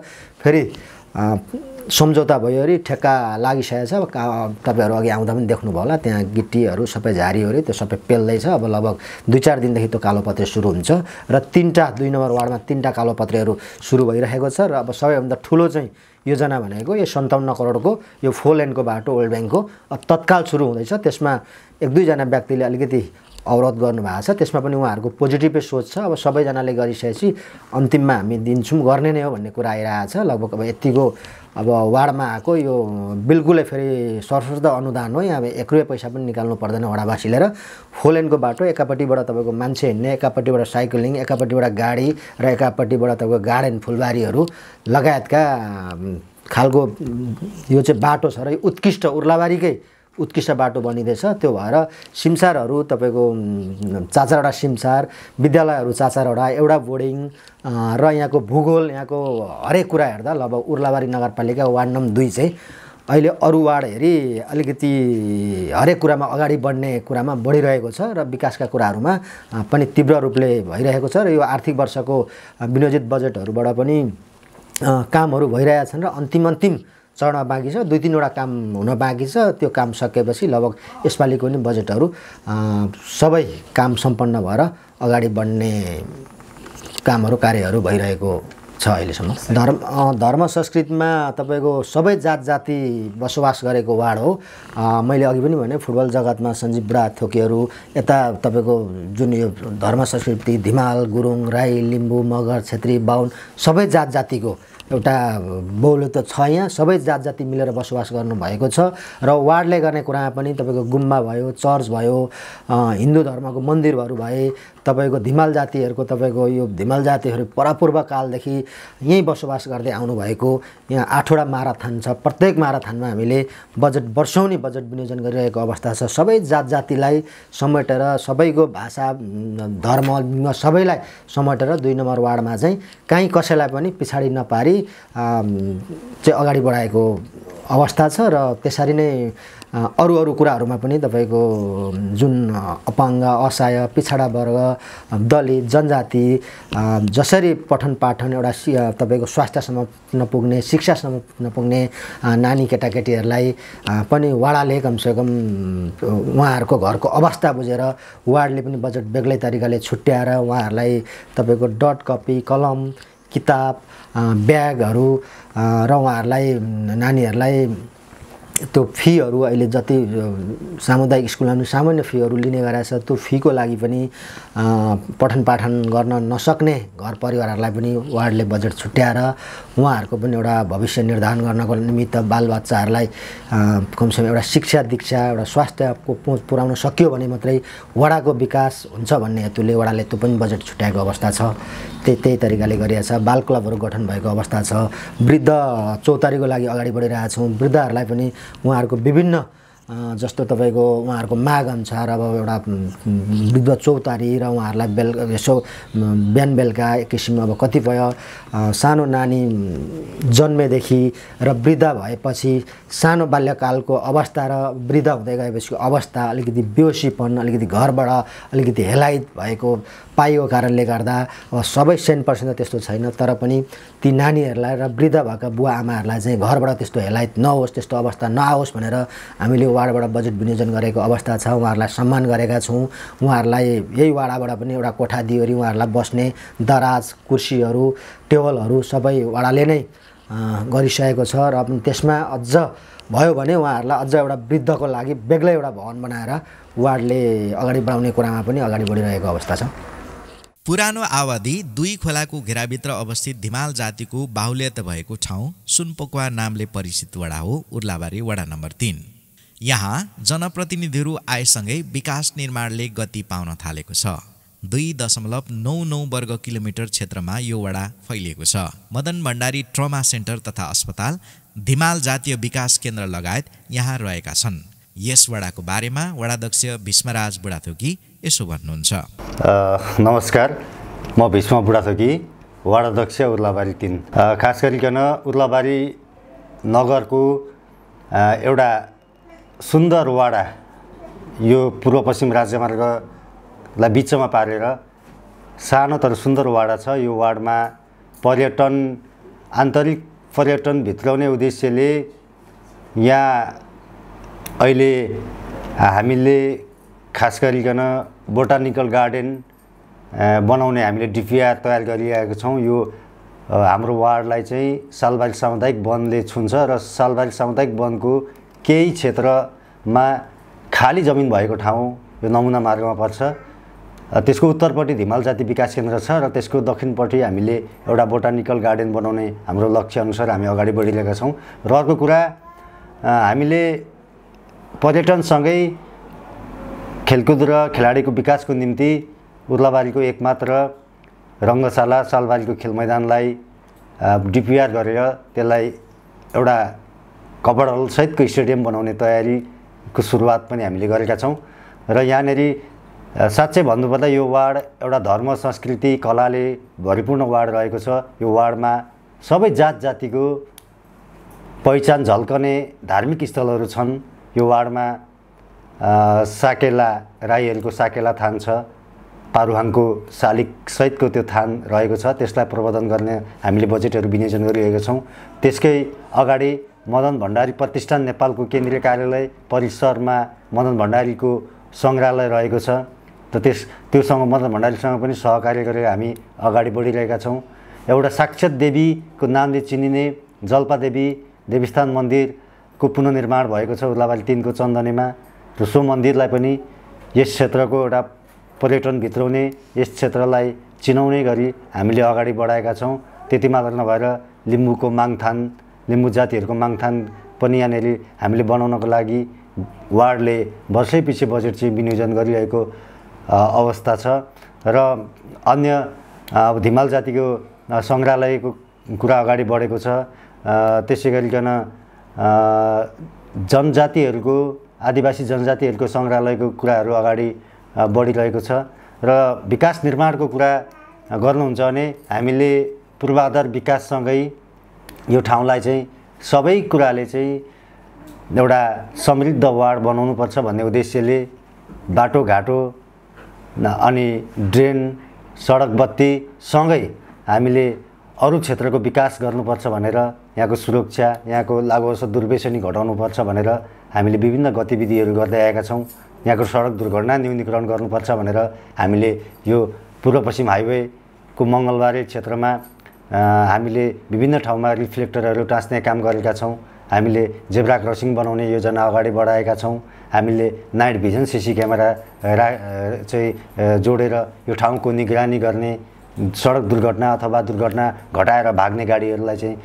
फेरि सम्झौता भयो अरे ठेक्का लागिसकेको छ। अब तपाईँहरू अघि आउँदा पनि देख्नुभयो होला त्यहाँ गिट्टीहरू सबै झारीहरू त्यो सबै पेल्दैछ। अब लगभग 2-4 दिनदेखि त्यो कालोपत्रे सुरु हुन्छ। र 2 नम्बर वार्डमा 3टा कालोपत्रेहरू सुरु भइरहेको छ। र अब सबैभन्दा ठुलो चाहिँ योजना भनेको यो 57 करोडको यो 4 लेनको बाटो ओल्ड ब्याङ्कको तत्काल सुरु हुँदैछ। त्यसमा 1-2 जना व्यक्तिले अलिकति अवरोध गर्नुभएको छ। त्यसमा पनि उहाँहरूको पोजिटिभै सोच छ। अब सबैजनाले गरिसकेपछि अन्तिममा हामी दिन्छौँ गर्ने नै हो भन्ने कुरा आइरहेको छ। लगभग अब यतिको अब वार्डमा आएको यो बिल्कुलै फेरि सर्वश्रेष्ठ अनुदान हो। यहाँ 1 रुपियाँ पैसा पनि निकाल्नु पर्दैन वडावासीले। र 4 लेनको बाटो एकापट्टिबाट तपाईँको मान्छे हिँड्ने, एकापट्टिबाट साइक्लिङ, एकापट्टिबाट गाडी र एकापट्टिबाट तपाईँको गार्डन फुलबारीहरू लगायतका खालको यो चाहिँ बाटो छ। र यो उत्कृष्ट उर्लाबारीकै उत्कृष्ट बाटो बनिँदैछ। त्यो भएर सिमसारहरू तपाईँको 4-4वटा सिमसार, विद्यालयहरू 4-4वटा, एउटा बोर्डिङ र यहाँको भूगोल यहाँको हरेक कुरा हेर्दा लगभग उर्लाबारी नगरपालिका वार्ड नम्बर 2 चाहिँ अहिले अरू वार्ड हेरी अलिकति हरेक कुरामा अगाडि बढ्ने कुरामा बढिरहेको छ। र विकासका कुराहरूमा पनि तीव्र रूपले भइरहेको छ। र यो आर्थिक वर्षको विनियोजित बजेटहरूबाट पनि कामहरू भइरहेका छन्। र अन्तिम चरणमा बाँकी छ। 2-3वटा काम हुन बाँकी छ। त्यो काम सकेपछि लगभग यसपालिको पनि बजेटहरू सबै काम सम्पन्न भएर अगाडि बढ्ने कामहरू कार्यहरू भइरहेको छ अहिलेसम्म। धर्म संस्कृतिमा तपाईँको सबै जात जाति बसोबास गरेको वार्ड हो। मैले अघि पनि भने फुटबल जगतमा सञ्जीव बुढा थोकेहरू यता तपाईँको जुन यो धर्म संस्कृति धिमाल, गुरुङ, राई, लिम्बू, मगर, छेत्री, बाहुन सबै जात जातिको एउटा बहुलता छ। यहाँ सबै जात जाति मिलेर बसोबास गर्नुभएको छ। र वार्डले गर्ने कुरामा पनि तपाईँको गुम्बा भयो, चर्च भयो, हिन्दू धर्मको मन्दिरहरू भए, तपाईँको धिमाल जातिहरूको तपाईँको यो धिमाल जातिहरू परापूर्व कालदेखि यहीँ बसोबास गर्दै आउनुभएको यहाँ 8वटा माराथान छ। प्रत्येक माराथानमा हामीले वर्षौनी बजेट विनियोजन गरिरहेको अवस्था छ। सबै जात जातिलाई समेटेर सबैको भाषा धर्म सबैलाई समेटेर 2 नम्बर वार्डमा चाहिँ कहीँ कसैलाई पनि पछाडि नपारी चाहिँ अगाडि बढाएको अवस्था छ। र त्यसरी नै अरू कुराहरूमा पनि तपाईँको जुन अपाङ्ग, असहाय, पिछडा वर्ग, दलित, जनजाति जसरी पठन पाठन एउटा तपाईँको स्वास्थ्यसम्म नपुग्ने, शिक्षासम्म नपुग्ने नानी केटाकेटीहरूलाई पनि वाडाले कमसेकम उहाँहरूको घरको अवस्था बुझेर वार्डले पनि बजेट बेग्लै तरिकाले छुट्याएर उहाँहरूलाई तपाईँको डट कपी, कलम, किताब, ब्यागहरू र उहाँहरूलाई नानीहरूलाई त्यो फीहरू अहिले जति सामुदायिक स्कुलमा पनि सामान्य फीहरू लिने गरेको छ, त्यो फीको लागि पनि पठन पाठन गर्न नसक्ने घर परिवारहरूलाई पनि वार्डले बजेट छुट्याएर उहाँहरूको पनि एउटा भविष्य निर्धारण गर्नको निमित्त बालबच्चाहरूलाई कमसेकम एउटा शिक्षा दीक्षा एउटा स्वास्थ्यको पहुँच पुर्याउन सकियो भने मात्रै वडाको विकास हुन्छ भन्ने हेतुले वडाले त्यो पनि बजेट छुट्याएको अवस्था छ। त्यही तरिकाले गरिएको छ। बाल क्लबहरू गठन भएको अवस्था छ। वृद्ध चौतारीको लागि अगाडि बढिरहेका छौँ। वृद्धहरूलाई पनि उहाँहरूको विभिन्न जस्तो तपाईँको उहाँहरूको माग अनुसार अब एउटा वृद्ध चौतारी र उहाँहरूलाई यसो बिहान बेलुका एक किसिम अब कतिपय सानो नानी जन्मेदेखि र वृद्ध भएपछि सानो बाल्यकालको अवस्था र वृद्ध हुँदै गएपछिको अवस्था अलिकति बेहोसीपन, अलिकति घरबाट अलिकति हेलाइट भएको पाइएको कारणले गर्दा अब सबै 100% त त्यस्तो छैन, तर पनि ती नानीहरूलाई र वृद्ध भएका बुवा आमाहरूलाई चाहिँ घरबाट त्यस्तो हेलाइट नहोस्, त्यस्तो अवस्था नआओस् भनेर हामीले वार्डबाट बजेट विनियोजन गरेको अवस्था छ। उहाँहरूलाई सम्मान गरेका छौँ। उहाँहरूलाई यही वाडाबाट पनि एउटा कोठा दियोरी उहाँहरूलाई बस्ने दराज, कुर्सीहरू, टेबलहरू सबै वाडाले नै गरिसकेको छ र त्यसमा अझ भयो भने उहाँहरूलाई अझ एउटा वृद्धको लागि बेग्लै एउटा भवन बनाएर वार्डले अगाडि बढाउने कुरामा पनि अगाडि बढिरहेको अवस्था छ। पुरानो आवादी 2 खोलाको घेराभित्र अवस्थित धिमाल जातिको बाहुल्यता भएको ठाउँ सुनपोकुवा नामले परिचित वडा हो उर्लाबारी वडा नम्बर 3। यहाँ जनप्रतिनिधिहरू आएसँगै विकास निर्माणले गति पाउन थालेको छ। 2.99 वर्ग किलोमिटर क्षेत्रमा यो वडा फैलिएको छ। मदन भण्डारी ट्रमा सेन्टर तथा अस्पताल, धिमाल जातीय विकास केन्द्र लगायत यहाँ रहेका छन्। यस वडाको बारेमा वडाध्यक्ष भीष्मराज बुढाथोकी यसो भन्नुहुन्छ। नमस्कार, म भीष्म बुढाथोकी, वडाध्यक्ष उर्लाबारी 3। खास गरिकन उर्लाबारी नगरको एउटा सुन्दर वाडा, यो पूर्व पश्चिम राज्यमार्गलाई बिचमा पारेर सानो तर सुन्दर वाडा छ। यो वार्डमा पर्यटन, आन्तरिक पर्यटन भित्राउने उद्देश्यले यहाँ अहिले हामीले खास गरिकन बोटानिकल गार्डन बनाउने हामीले डिपिआर तयार गरिरहेका छौँ। यो हाम्रो वार्डलाई चाहिँ सालबारी सामुदायिक वनले छुन्छ र सालबारी सामुदायिक वनको केही क्षेत्रमा खाली जमिन भएको ठाउँ यो नमुना मार्गमा पर्छ। त्यसको उत्तरपट्टि धिमाल जाति विकास केन्द्र छ र त्यसको दक्षिणपट्टि हामीले एउटा बोटानिकल गार्डन बनाउने हाम्रो लक्ष्यअनुसार हामी अगाडि बढिरहेका छौँ। र अर्को कुरा, हामीले पर्यटनसँगै खेलकुद र खेलाडीको विकासको निम्ति उर्लाबारीको एकमात्र रङ्गशाला सालबारीको खेल मैदानलाई डिपिआर गरेर त्यसलाई एउटा कभर हल सहितको स्टेडियम बनाउने तयारीको सुरुवात पनि हामीले गरेका छौँ। र यहाँनेरि साँच्चै भन्नुपर्दा यो वार्ड एउटा धर्म, संस्कृति, कलाले भरिपूर्ण वार्ड रहेको छ। यो वार्डमा सबै जात जातिको पहिचान झल्कने धार्मिक स्थलहरू छन्। यो वार्डमा साकेला, राईहरूको साकेला थान छ, पारुहाङको शालिग सहितको त्यो थान रहेको छ। त्यसलाई प्रबन्धन गर्ने हामीले बजेटहरू विनियोजन गरिरहेका छौँ। त्यसकै अगाडि मदन भण्डारी प्रतिष्ठान नेपालको केन्द्रीय कार्यालय परिसरमा मदन भण्डारीको सङ्ग्रहालय रहेको छ। त त्योसँग मदन भण्डारीसँग पनि सहकार्य गरेर हामी अगाडि बढिरहेका छौँ। एउटा साक्षात देवीको नामले चिनिने जल्पादेवी देवस्थान मन्दिरको पुनर्निर्माण भएको छ उर्लाबारी 3 को चन्दनेमा। र सो मन्दिरलाई पनि यस क्षेत्रको एउटा पर्यटन भित्राउने, यस क्षेत्रलाई चिनाउने गरी हामीले अगाडि बढाएका छौँ। त्यति मात्र नभएर लिम्बूको माङथान, लिम्बू जातिहरूको माङथान पनि यहाँनिर हामीले बनाउनको लागि वार्डले वर्षैपछि बजेट चाहिँ विनियोजन गरिरहेको अवस्था छ। र अन्य अब धिमाल जातिको सङ्ग्रहालयको कुरा अगाडि बढेको छ। त्यसै गरिकन जनजातिहरूको, आदिवासी जनजातिहरूको सङ्ग्रहालयको कुराहरू अगाडि बढिरहेको छ। र विकास निर्माणको कुरा गर्नुहुन्छ भने हामीले पूर्वाधार विकाससँगै यो ठाउँलाई चाहिँ सबै कुराले चाहिँ एउटा समृद्ध वार्ड बनाउनुपर्छ भन्ने उद्देश्यले बाटोघाटो अनि ड्रेन, सडक बत्ती सँगै हामीले अरू क्षेत्रको विकास गर्नुपर्छ भनेर, यहाँको सुरक्षा, यहाँको लागु औषध दुर्व्यसनी घटाउनुपर्छ भनेर हामीले विभिन्न गतिविधिहरू गर्दै आएका छौँ। यहाँको सडक दुर्घटना न्यूनीकरण गर्नुपर्छ भनेर हामीले यो पूर्व पश्चिम हाइवेको मङ्गलबारे क्षेत्रमा हामीले विभिन्न ठाउँमा रिफ्लेक्टरहरू टाँस्ने काम गरेका छौँ। हामीले जेब्रा क्रसिङ बनाउने योजना अगाडि बढाएका छौँ। हामीले नाइट भिजन सिसी क्यामेरा चाहिँ जोडेर यो ठाउँको निगरानी गर्ने, सडक दुर्घटना अथवा दुर्घटना घटाएर भाग्ने गाडीहरूलाई चाहिँ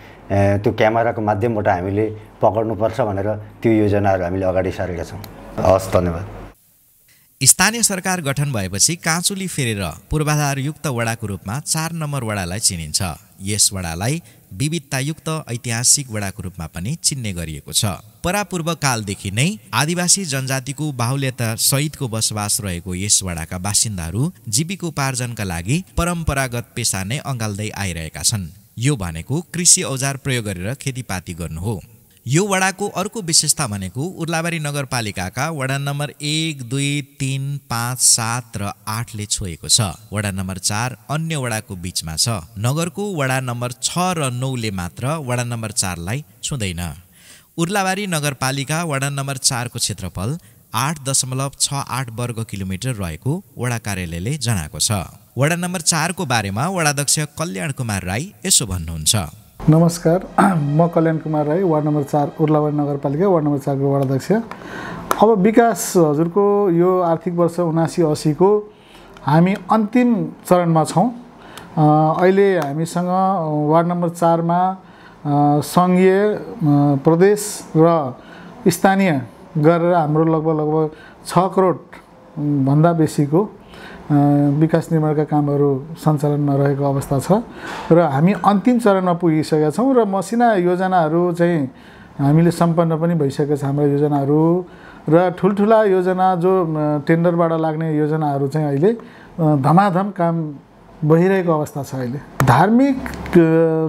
त्यो क्यामेराको माध्यमबाट हामीले पक्र्नुपर्छ भनेर त्यो योजनाहरू हामीले अगाडि सारेका छौँ। हस्, धन्यवाद। स्थानीय सरकार गठन भएपछि काँचुली फेरेर पूर्वाधारयुक्त वडाको रूपमा 4 नम्बर वडालाई चिनिन्छ। यस वडालाई विविधतायुक्त ऐतिहासिक वडाको रूपमा पनि चिन्ने गरिएको छ। परापूर्व कालदेखि नै आदिवासी जनजातिको बाहुल्यता सहितको बसोबास रहेको यस वडाका बासिन्दाहरू जीविकोपार्जनका लागि परम्परागत पेसा नै अँगाल्दै आइरहेका छन्। यो भनेको कृषि औजार प्रयोग गरेर खेतीपाती गर्नु हो। यो वडाको अर्को विशेषता भनेको उर्लाबारी नगरपालिकाका वडा नम्बर 1, 2, 3, 5, 7 र 8 ले छोएको छ। वडा नम्बर 4 अन्य वडाको बीचमा छ। नगरको वडा नम्बर 6 र 9 ले मात्र वडा नम्बर 4 लाई छुँदैन। उर्लाबारी नगरपालिका वडा नम्बर 4 को क्षेत्रफल 8.68 वर्ग किलोमिटर रहेको वडा कार्यालयले जनाएको छ। वडा नम्बर 4 को बारेमा वडाध्यक्ष कल्याण कुमार राई यसो भन्नुहुन्छ। नमस्कार, म कल्याण कुमार राई, वार्ड नम्बर 4 उर्लाबारी नगरपालिका वार्ड नम्बर 4 को वडाध्यक्ष। अब विकास हजुरको यो आर्थिक वर्ष 79-80 को हामी अन्तिम चरणमा छौँ। अहिले हामीसँग वार्ड नम्बर 4 मा सङ्घीय, प्रदेश र स्थानीय गरेर हाम्रो लगभग 6 करोड भन्दा बेसीको विकास निर्माणका कामहरू सञ्चालनमा रहेको अवस्था छ र हामी अन्तिम चरणमा पुगिसकेका छौँ र मसिना योजनाहरू चाहिँ हामीले सम्पन्न पनि भइसकेको छ। हाम्रा योजनाहरू र ठुल्ठुला योजना जो टेन्डरबाट लाग्ने योजनाहरू चाहिँ अहिले धमाधम काम भइरहेको अवस्था छ। अहिले धार्मिक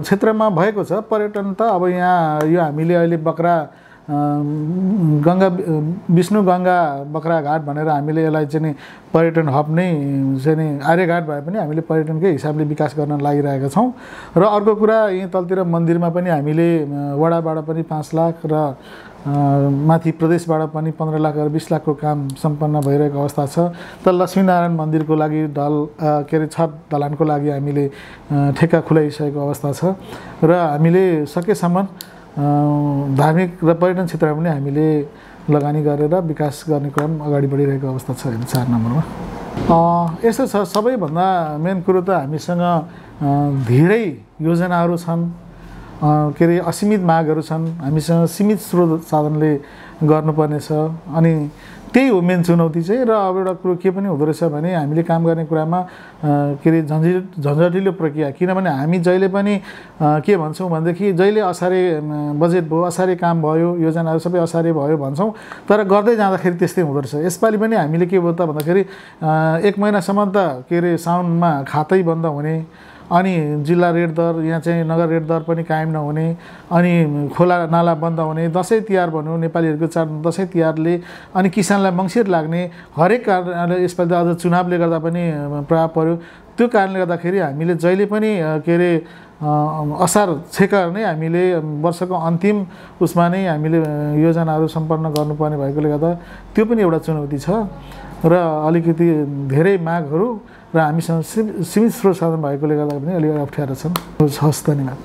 क्षेत्रमा भएको छ पर्यटन त अब यहाँ यो हामीले अहिले बक्रा विष्णु गङ्गा बक्रा घाट भनेर हामीले यसलाई चाहिँ पर्यटन हब नै चाहिँ आर्यघाट भए पनि हामीले पर्यटनकै हिसाबले विकास गर्न लागिरहेका छौँ। र अर्को कुरा यहीँ तलतिर मन्दिरमा पनि हामीले वडाबाट पनि 5 लाख र माथि प्रदेशबाट पनि 15 लाख र 20 लाखको काम सम्पन्न भइरहेको अवस्था छ। त लक्ष्मीनारायण मन्दिरको लागि छत दलानको लागि हामीले ठेक्का खुलाइसकेको अवस्था छ र हामीले सकेसम्म धार्मिक र पर्यटन क्षेत्रमा पनि हामीले लगानी गरेर विकास गर्ने क्रम अगाडि बढिरहेको अवस्था छ 4 नम्बरमा। यस्तो छ, सबैभन्दा मेन कुरो त हामीसँग धेरै योजनाहरू छन्, के अरे असीमित मागहरू छन्। हामीसँग सीमित स्रोत साधनले गर्नुपर्नेछ अनि त्यही हो मेन चुनौती चाहिँ। र अब एउटा कुरो के पनि हुँदो रहेछ भने हामीले काम गर्ने कुरामा के अरे झन्झटिलो प्रक्रिया, किनभने हामी जहिले पनि के भन्छौँ भनेदेखि जहिले असारे बजेट भयो, असारे काम भयो, योजनाहरू सबै असारे भयो भन्छौँ, तर गर्दै जाँदाखेरि त्यस्तै हुँदो रहेछ। यसपालि पनि हामीले के भयो त भन्दाखेरि 1 महिनासम्म त के अरे साउनमा खातै बन्द हुने, अनि जिल्ला रेड दर यहाँ चाहिँ नगर रेड दर पनि कायम नहुने, अनि खोला नाला बन्द हुने, दसैँ तिहार भनौँ नेपालीहरूको चाड दसैँ तिहारले, अनि किसानलाई मङ्सिर लाग्ने, हरेक कारणले यसपालि त अझ चुनावले गर्दा पनि प्रभाव पर्यो। त्यो कारणले गर्दाखेरि हामीले जहिले पनि के अरे असार छेका नै हामीले वर्षको अन्तिम उसमा नै हामीले योजनाहरू सम्पन्न गर्नुपर्ने भएकोले गर्दा त्यो पनि एउटा चुनौती छ र अलिकति धेरै मागहरू र हामीसँग सीमित स्रोत साधन भएकोले गर्दा पनि अलिकति अप्ठ्यारो छन्। हस्, धन्यवाद।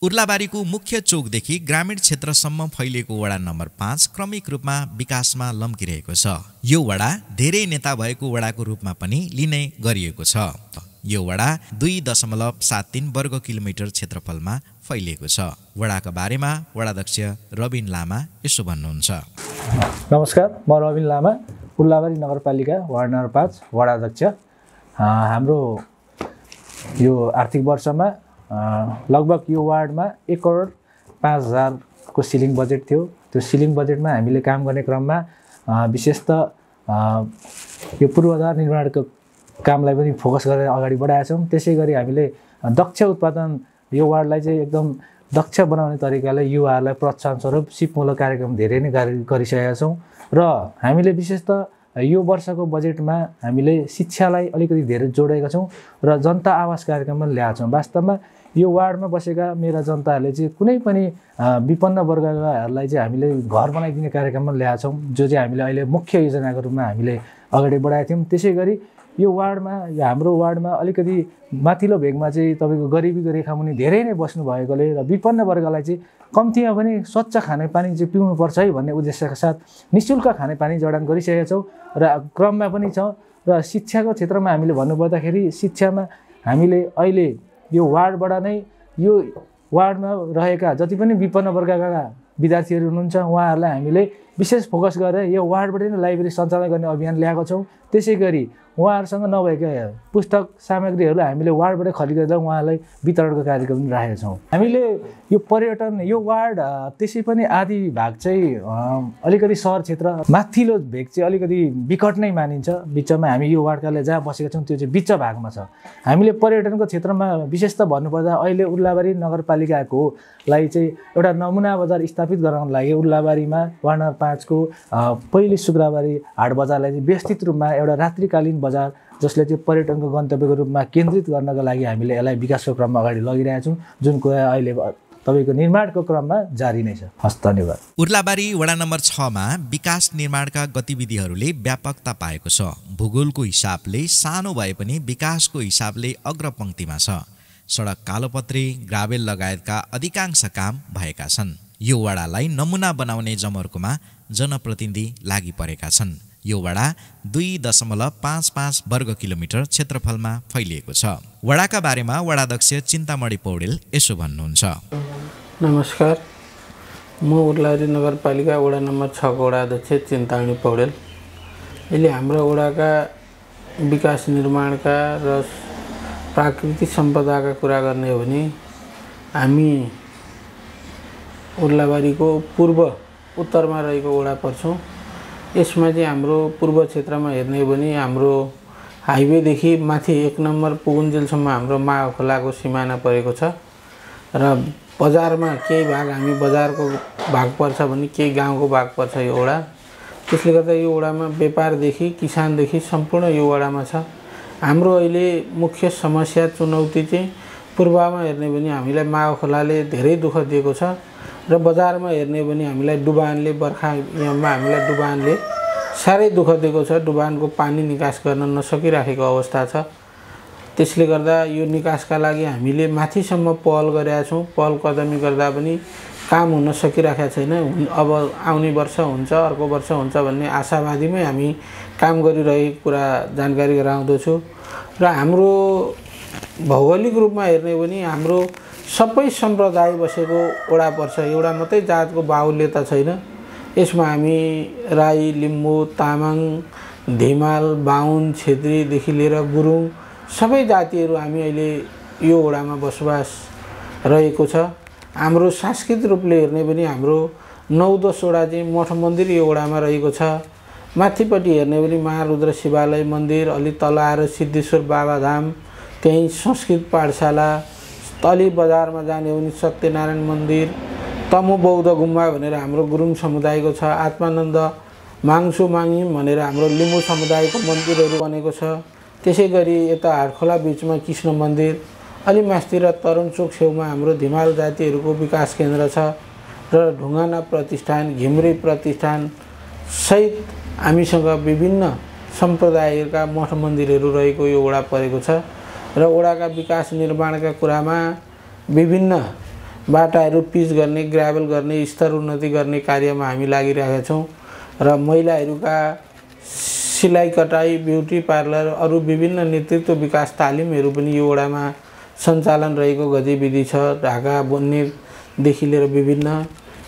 उर्लाबारीको मुख्य चोकदेखि ग्रामीण क्षेत्रसम्म फैलिएको वडा नम्बर 5 क्रमिक रूपमा विकासमा लम्किरहेको छ। यो वडा धेरै नेता भएको वडाको रूपमा पनि लिने गरिएको छ। यो वडा 2.73 वर्ग किलोमिटर क्षेत्रफलमा फैलिएको छ। वडाका बारेमा वडाध्यक्ष रबिन लामा यसो भन्नुहुन्छ। नमस्कार, म रबिन लामा, उर्लाबारी नगरपालिका वार्ड नम्बर 5 वडाध्यक्ष। हाम्रो यो आर्थिक वर्षमा लगभग यो वार्डमा 1,05,00,000 को सिलिङ बजेट थियो। त्यो सिलिङ बजेटमा हामीले काम गर्ने क्रममा विशेष त यो पूर्वाधार निर्माणको कामलाई पनि फोकस गरेर अगाडि बढाएका छौँ। त्यसै गरी हामीले दक्ष उत्पादन यो वार्डलाई चाहिँ एकदम दक्ष बनाउने तरिकाले युवाहरूलाई प्रोत्साहन स्वरूप सिपमूलक कार्यक्रम धेरै नै गरिसकेका छौँ र हामीले विशेष त यो वर्षको बजेटमा हामीले शिक्षालाई अलिकति धेरै जोडेका छौँ र जनता आवास कार्यक्रममा ल्याएका छौँ। वास्तवमा यो वार्डमा बसेका मेरा जनताहरूले चाहिँ कुनै पनि विपन्न वर्गहरूलाई चाहिँ हामीले घर बनाइदिने कार्यक्रममा ल्याएका छौँ, जो चाहिँ हामीले अहिले मुख्य योजनाको रूपमा हामीले अगाडि बढाएका थियौँ। त्यसै गरी यो वार्डमा हाम्रो वार्डमा अलिकति माथिल्लो भेगमा चाहिँ तपाईँको गरिबीको रेखामुनि धेरै नै बस्नु भएकोले र विपन्न वर्गलाई चाहिँ कम्तीमा पनि स्वच्छ खानेपानी चाहिँ पिउनुपर्छ है भन्ने उद्देश्यका साथ निःशुल्क खानेपानी जडान गरिसकेका छौँ र क्रममा पनि छौँ। र शिक्षाको क्षेत्रमा हामीले भन्नुपर्दाखेरि शिक्षामा हामीले अहिले यो वार्डबाट नै यो वार्डमा रहेका जति पनि विपन्न वर्गका विद्यार्थीहरू हुनुहुन्छ उहाँहरूलाई हामीले विशेष फोकस गरेर यो वार्डबाट नै लाइब्रेरी सञ्चालन गर्ने अभियान ल्याएको छौँ। त्यसै गरी उहाँहरूसँग नभएका पुस्तक सामग्रीहरू हामीले वार्डबाट खरिद गरेर उहाँलाई वितरणको कार्यक्रम पनि राखेका छौँ। हामीले यो पर्यटन यो वार्ड त्यसै पनि आधी भाग चाहिँ अलिकति सहर क्षेत्र माथिल्लो भेग चाहिँ अलिकति विकट नै मानिन्छ। बिचमा हामी यो वार्डकाले जहाँ बसेका छौँ त्यो चाहिँ बिच भागमा छ। हामीले पर्यटनको क्षेत्रमा विशेष त भन्नुपर्दा अहिले उर्लाबारी नगरपालिकाको लागि चाहिँ एउटा नमुना बजार स्थापित गराउनको लागि उर्लाबारीमा वार्ड नम्बर 5 को पहिलो शुक्रबारी हाट बजारलाई चाहिँ व्यवस्थित रूपमा एउटा रात्रिकालीन बजार जसले चाहिँ पर्यटनको गन्तव्यको रूपमा केन्द्रित गर्नका लागि हामीले यसलाई विकासको क्रममा अगाडि लगिरहेका छौँ, जुन कुरा अहिले तपाईँको निर्माणको क्रममा जारी नै छ। हस्, धन्यवाद। उर्लाबारी वडा नम्बर 6 मा विकास निर्माणका गतिविधिहरूले व्यापकता पाएको छ। भूगोलको हिसाबले सानो भए पनि विकासको हिसाबले अग्रपङ्क्तिमा छ। सडक कालोपत्री, ग्राभेल लगायतका अधिकांश काम भएका छन्। यो वडालाई नमुना बनाउने जमर्कोमा जनप्रतिनिधि लागि परेका छन्। यो वडा 2.55 वर्ग किलोमिटर क्षेत्रफलमा फैलिएको छ। वडाका बारेमा वडाध्यक्ष चिन्तामणि पौडेल यसो भन्नुहुन्छ। नमस्कार, म उर्लाबारी नगरपालिका वडा नम्बर 6 को वडाध्यक्ष चिन्तामणि पौडेल। अहिले हाम्रो वडाका विकास निर्माणका र प्राकृतिक सम्पदाका कुरा गर्ने हो भने हामी उर्लाबारीको पूर्व उत्तरमा रहेको वडा पर्छौँ। यसमा चाहिँ हाम्रो पूर्व क्षेत्रमा हेर्ने हो भने हाम्रो हाइवेदेखि माथि 1 नम्बर पुगुन्जेलसम्म हाम्रो माओ खोलाको सिमाना परेको छ र बजारमा केही भाग हामी बजारको भाग पर्छ भने केही गाउँको भाग पर्छ यो वडा। त्यसले गर्दा यो वडामा व्यापारदेखि किसानदेखि सम्पूर्ण यो वडामा छ। हाम्रो अहिले मुख्य समस्या चुनौती चाहिँ पूर्वमा हेर्ने भने हामीलाई माओ खोलाले धेरै दुःख दिएको छ र बजारमा हेर्ने भने हामीलाई डुबानले बर्खा याममा हामीलाई डुबानले साह्रै दुःख दिएको छ। डुबानको पानी निकास गर्न नसकिराखेको अवस्था छ। त्यसले गर्दा यो निकासका लागि हामीले माथिसम्म पहल गरेका छौँ। पहल कदमी गर्दा पनि काम हुन सकिराखेको छैन। अब आउने वर्ष हुन्छ, अर्को वर्ष हुन्छ भन्ने आशावादीमै हामी काम गरिरहेको कुरा जानकारी गराउँदछु। र हाम्रो भौगोलिक रूपमा हेर्ने हो भने हाम्रो सबै सम्प्रदाय बसेको वडा पर्छ। एउटा मात्रै जातको बाहुल्यता छैन। यसमा हामी राई, लिम्बू, तामाङ, धिमाल, बाहुन, छेत्रीदेखि लिएर गुरुङ सबै जातिहरू हामी अहिले यो वडामा बसोबास रहेको छ। हाम्रो सांस्कृतिक रूपले हेर्ने पनि हाम्रो 9-10 वडा चाहिँ मठ मन्दिर यो वडामा रहेको छ। माथिपट्टि हेर्ने पनि महारुद्र शिवालय मन्दिर, अलि तल आएर सिद्धेश्वर बाबाधाम, त्यहीँ संस्कृत पाठशाला, तली बजारमा जाने हो भने सत्यनारायण मन्दिर, तमु बौद्ध गुम्बा भनेर हाम्रो गुरुङ समुदायको छ, आत्मानन्द माङसु माङिम भनेर हाम्रो लिम्बू समुदायको मन्दिरहरू बनेको छ। त्यसै गरी यता हाटखोला बिचमा कृष्ण मन्दिर, अलि मास्तिर तरुण चोक छेउमा हाम्रो धिमाल जातिहरूको विकास केन्द्र छ र ढुङ्गाना प्रतिष्ठान, घिम्रे प्रतिष्ठान सहित हामीसँग विभिन्न सम्प्रदायका मठ मन्दिरहरू रहेको यो वडा परेको छ। र वडाका विकास निर्माणका कुरामा विभिन्न बाटाहरू पिच गर्ने, ग्राभेल गर्ने, स्तर उन्नति गर्ने कार्यमा हामी लागिरहेका छौँ र महिलाहरूका सिलाइ कटाई, ब्युटी पार्लर, अरू विभिन्न नेतृत्व विकास तालिमहरू पनि यो वडामा सञ्चालन रहेको गतिविधि छ। ढाका बुन्नेदेखि लिएर विभिन्न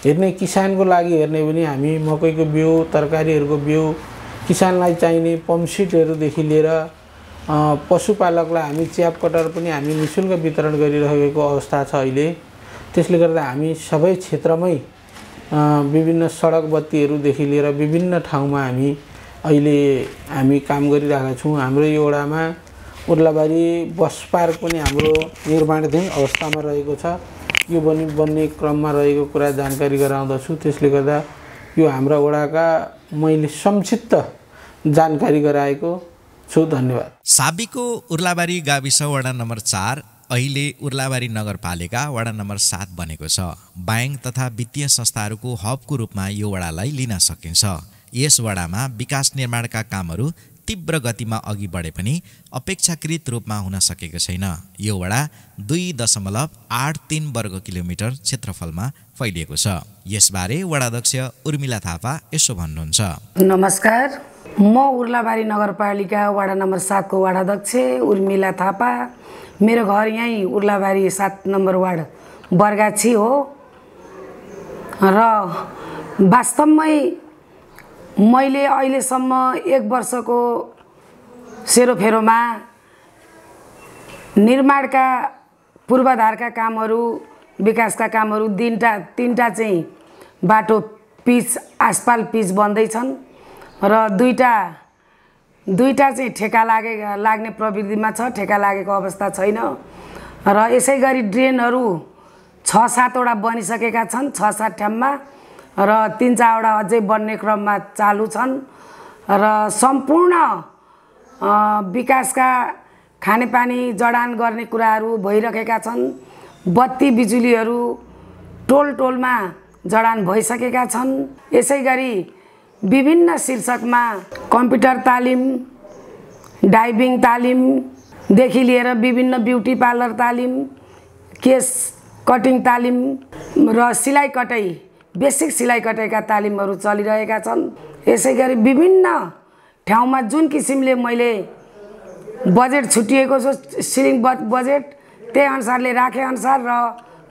हेर्ने किसानको लागि हेर्ने भने हामी मकैको बिउ, तरकारीहरूको बिउ, किसानलाई चाहिने पम्पसेटहरूदेखि लिएर पशुपालकलाई हामी च्याप कटर पनि हामी निःशुल्क वितरण गरिरहेको अवस्था छ अहिले। त्यसले गर्दा हामी सबै क्षेत्रमै विभिन्न सडक बत्तीहरूदेखि लिएर विभिन्न ठाउँमा हामी काम गरिरहेका छौँ। हाम्रो यो वडामा उर्लाबारी बस पार्क पनि हाम्रो निर्माणाधीन अवस्थामा रहेको छ। यो पनि बन्ने क्रममा रहेको कुरा जानकारी गराउँदछु। त्यसले गर्दा यो हाम्रो वडाका मैले संक्षिप्त जानकारी गराएको छु। धन्यवाद। साबिको उर्लाबारी गाविस वडा नम्बर 4 अहिले उर्लाबारी नगरपालिका वडा नम्बर 7 बनेको छ। ब्याङ्क तथा वित्तीय संस्थाहरूको हबको रूपमा यो वडालाई लिन सकिन्छ। यस वडामा विकास निर्माणका कामहरू तीव्र गतिमा अघि बढे पनि अपेक्षाकृत रूपमा हुन सकेको छैन। यो वडा 2.83 वर्ग किलोमिटर क्षेत्रफलमा फैलिएको छ। यसबारे वडाध्यक्ष उर्मिला थापा यसो भन्नुहुन्छ। नमस्कार, म उर्लाबारी नगरपालिका वडा नम्बर 7 को वडाध्यक्ष उर्मिला थापा। मेरो घर यहीँ उर्लाबारी 7 नम्बर वार्ड बर्गाछी हो र वास्तवमै मैले अहिलेसम्म 1 वर्षको सेरोफेरोमा निर्माणका पूर्वाधारका कामहरू, विकासका कामहरू तीनटा चाहिँ बाटो पिच आसपाल पिच बन्दैछन् र दुईटा चाहिँ ठेका लाग्ने प्रवृत्तिमा छ, ठेका लागेको अवस्था छैन र यसै गरी ड्रेनहरू 6-7 वटा बनिसकेका छन् 6-7 ठाउँमा र 3-4 वटा अझै बन्ने क्रममा चालु छन् र सम्पूर्ण विकासका खानेपानी जडान गर्ने कुराहरू भइरहेका छन्। बत्ती बिजुलीहरू टोलमा जडान भइसकेका छन्। यसै गरी विभिन्न शीर्षकमा कम्प्युटर तालिम, डाइभिङ तालिमदेखि लिएर विभिन्न ब्युटी पार्लर तालिम, केस कटिङ तालिम र सिलाइ कटाइ, बेसिक सिलाइ कटाइका तालिमहरू चलिरहेका छन्। यसै गरी विभिन्न ठाउँमा जुन किसिमले मैले बजेट छुटिएको छ, सिलिङ बजेट त्यही अनुसारले राखे अनुसार र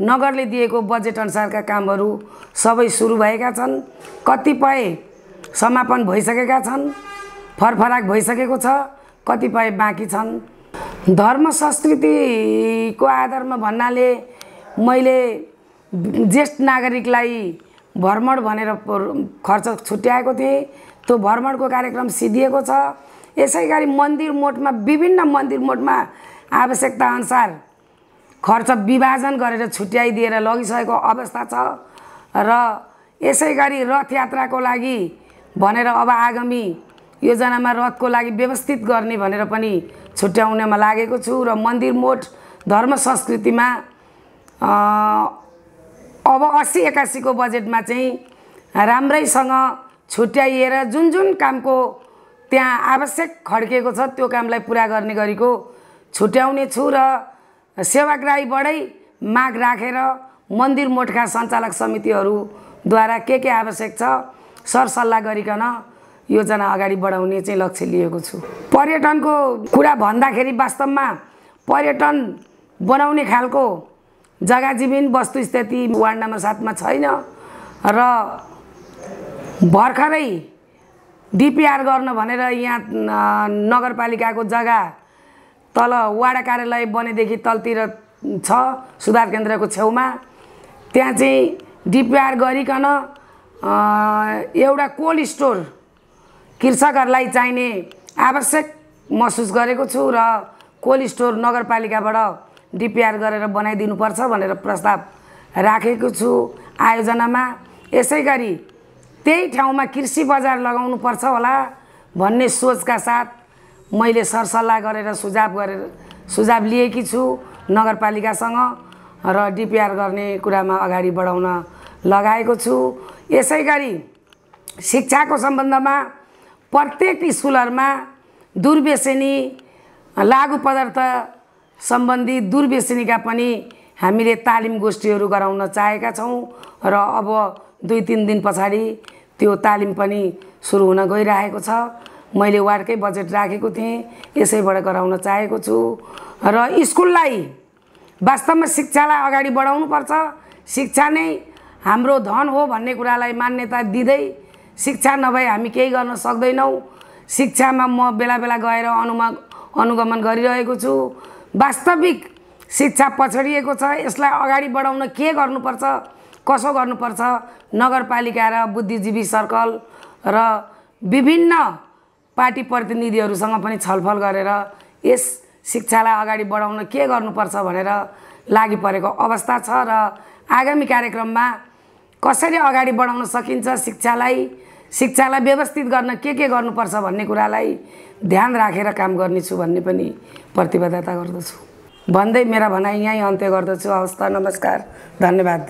नगरले दिएको बजेट अनुसारका कामहरू सबै सुरु भएका छन्। कतिपय समापन भइसकेका छन्, फरफराक भइसकेको छ, कतिपय बाँकी छन्। धर्म संस्कृतिको आधारमा भन्नाले मैले ज्येष्ठ नागरिकलाई भ्रमण भनेर खर्च छुट्याएको थिएँ। त्यो भ्रमणको कार्यक्रम सिद्धिएको छ। यसै गरी मन्दिर मोडमा विभिन्न मन्दिर मोडमा आवश्यकता अनुसार खर्च विभाजन गरेर छुट्याइदिएर लगिसकेको अवस्था छ र यसै गरी रथ यात्राको लागि भनेर अब आगामी योजनामा रथको लागि व्यवस्थित गर्ने भनेर पनि छुट्याउनेमा लागेको छु र मन्दिर मोड धर्म संस्कृतिमा अब 80-81 को बजेटमा चाहिँ राम्रैसँग छुट्याइएर जुन कामको त्यहाँ आवश्यक खड्किएको छ त्यो कामलाई पुरा गर्ने गरीको छुट्याउने छु र सेवाग्राहीबाटै माग राखेर मन्दिर मोडका सञ्चालक समितिहरूद्वारा के आवश्यक छ सरसल्लाह गरिकन योजना अगाडि बढाउने चाहिँ लक्ष्य लिएको छु। पर्यटनको कुरा भन्दाखेरि वास्तवमा पर्यटन बनाउने खालको जग्गा जमिन वस्तुस्थिति वार्ड नम्बर 7 मा छैन र भर्खरै डिपिआर गर्न भनेर यहाँ नगरपालिकाको जग्गा तल वाडा कार्यालय बनेदेखि तलतिर छ, सुधार केन्द्रको छेउमा। त्यहाँ चाहिँ डिपिआर गरिकन एउटा कोल्ड स्टोर कृषकहरूलाई चाहिने आवश्यक महसुस गरेको छु र कोल्ड स्टोर नगरपालिकाबाट डिपिआर गरेर बनाइदिनुपर्छ भनेर प्रस्ताव राखेको छु आयोजनामा। यसै गरी त्यही ठाउँमा कृषि बजार लगाउनुपर्छ होला भन्ने सोचका साथ मैले सरसल्लाह गरेर सुझाव लिएकी छु नगरपालिकासँग र डिपिआर गर्ने कुरामा अगाडि बढाउन लगाएको छु। यसै गरी शिक्षाको सम्बन्धमा प्रत्येक स्कुलहरुमा दुर्व्यसनी लागु पदार्थ सम्बन्धी दुर्व्यसनीका पनि हामीले तालिम गोष्ठीहरू गराउन चाहेका छौं र अब 2-3 दिन पछाडी त्यो तालिम पनि सुरु हुन गइरहेको छ। मैले वार्डकै बजेट राखेको थिएँ, यसैबाट गराउन चाहेको छु र स्कुललाई वास्तवमा शिक्षालाई अगाडि बढाउनु पर्छ। शिक्षा नै हाम्रो धन हो भन्ने कुरालाई मान्यता दिँदै शिक्षा नभए हामी केही गर्न सक्दैनौं। शिक्षामा म बेला बेला गएर अनुगमन गरिरहेको छु। वास्तविक शिक्षा पछडिएको छ, यसलाई अगाडि बढाउन के गर्नुपर्छ, कसो गर्नुपर्छ, नगरपालिका र बुद्धिजीवी सर्कल र विभिन्न पार्टी प्रतिनिधिहरूसँग पनि छलफल गरेर यस शिक्षालाई अगाडि बढाउन के गर्नुपर्छ भनेर लागि परेको अवस्था छ र आगामी कार्यक्रममा कसरी अगाडि बढाउन सकिन्छ शिक्षालाई व्यवस्थित गर्न के गर्नुपर्छ भन्ने कुरालाई ध्यान राखेर काम गर्नेछु भन्ने पनि प्रतिबद्धता गर्दछु भन्दै मेरा भनाइ यही अन्त्य गर्दछु। हवस् त, नमस्कार, धन्यवाद।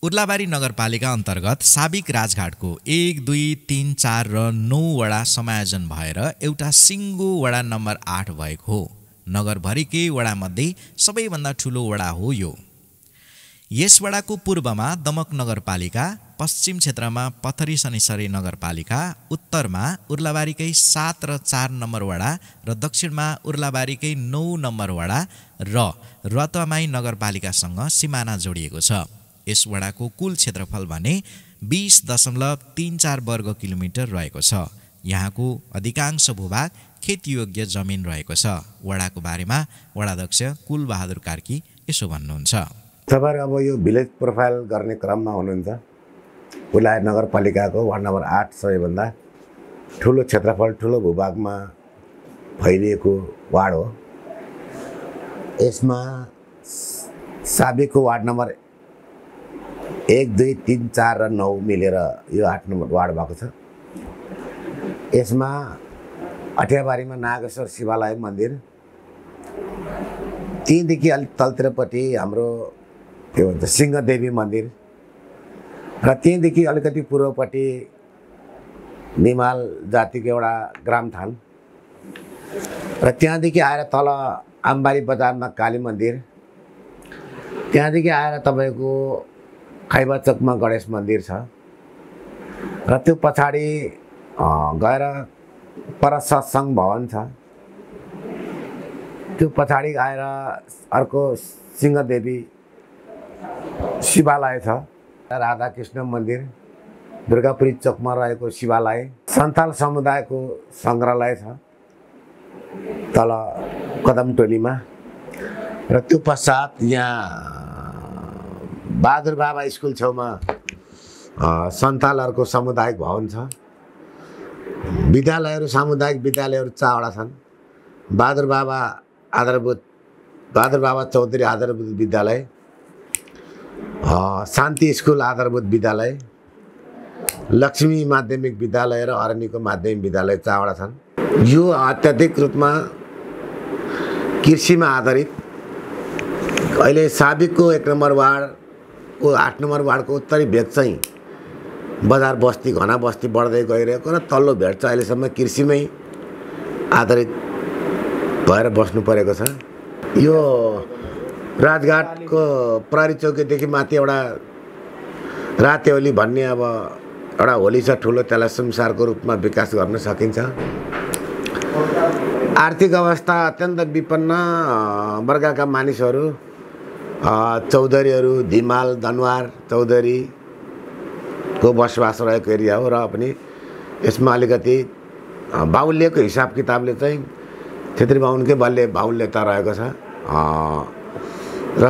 उर्लाबारी नगरपालिका अन्तर्गत साबिक राजघाटको 1, 2, 3, 4 र 9 वडा समायोजन भएर एउटा सिङ्गो वडा नम्बर 8 भएको हो। नगरभरिकै वडामध्ये सबैभन्दा ठुलो वडा हो यो। यस वडाको पूर्वमा दमक नगरपालिका, पश्चिम क्षेत्रमा पथरी शनिश्चरी नगरपालिका, उत्तरमा उर्लाबारीकै 7 र 4 नम्बर वडा र दक्षिणमा उर्लाबारीकै 9 नम्बर वडा र रतमाई नगरपालिकासँग सिमाना जोडिएको छ। यस वडाको कुल क्षेत्रफल भने 20.34 वर्ग किलोमिटर रहेको छ। यहाँको अधिकांश भूभाग खेतीयोग्य जमिन रहेको छ। वडाको बारेमा वडाध्यक्ष कुलबहादुर कार्की यसो भन्नुहुन्छ। तपाईँहरू अब यो भिलेज प्रोफाइल गर्ने क्रममा हुनुहुन्छ। उर्लाबारी नगरपालिकाको वार्ड नम्बर 8 सबैभन्दा ठुलो क्षेत्रफल, ठुलो भूभागमा फैलिएको वार्ड हो। यसमा साबिकको वार्ड नम्बर 1, 2, 3, 4 र 9 मिलेर यो 8 नम्बर वार्ड भएको छ। यसमा अठियाबारीमा नागेश्वर शिवालय मन्दिर, त्यहीँदेखि अलिक तलतिरपट्टि हाम्रो के भन्छ सिंहदेवी मन्दिर र त्यहीँदेखि अलिकति पूर्वपट्टि निमाल जातिको एउटा ग्रामथान र त्यहाँदेखि आएर तल आम्बारी बजारमा काली मन्दिर, त्यहाँदेखि आएर तपाईँको खाइबा चोकमा गणेश मन्दिर छ र त्यो पछाडि गएर पर सत्सङ्ग भवन छ। त्यो पछाडि आएर अर्को सिंहदेवी शिवालय छ, राधाकृष्ण मन्दिर, दुर्गापुरी चोकमा रहेको शिवालय, सन्थाल समुदायको सङ्ग्रहालय छ तल कदमटोलीमा र त्यो पश्चात यहाँ बहादुर बाबा स्कुल छेउमा सन्थालहरूको सामुदायिक भवन छ। विद्यालयहरू, सामुदायिक विद्यालयहरू 4वटा छन्। बहादुर बाबा चौधरी आधारभूत विद्यालय, शान्ति स्कुल आधारभूत विद्यालय, लक्ष्मी माध्यमिक विद्यालय र अरण्यको माध्यमिक विद्यालय 4वटा छन्। यो अत्याधिक रूपमा कृषिमा आधारित। अहिले साबिकको 1 नम्बर वार्डको 8 नम्बर वार्डको उत्तरी भेग चाहिँ बजार बस्ती, घना बस्ती बढ्दै गइरहेको र तल्लो भेग चाहिँ अहिलेसम्म कृषिमै आधारित भएर बस्नु परेको छ। यो राजघाटको प्रहरी चौकीदेखि माथि एउटा रातेहोली भन्ने अब एउटा होली छ ठुलो, त्यसलाई संसारको रूपमा विकास गर्न सकिन्छ। आर्थिक अवस्था अत्यन्त विपन्न वर्गका मानिसहरू, चौधरीहरू, धिमाल, दनवार चौधरीको बसोबास रहेको एरिया हो र पनि यसमा अलिकति बाहुल्यको हिसाब किताबले चाहिँ छेत्री बाहुनकै बलले बाहुल्यता रहेको छ र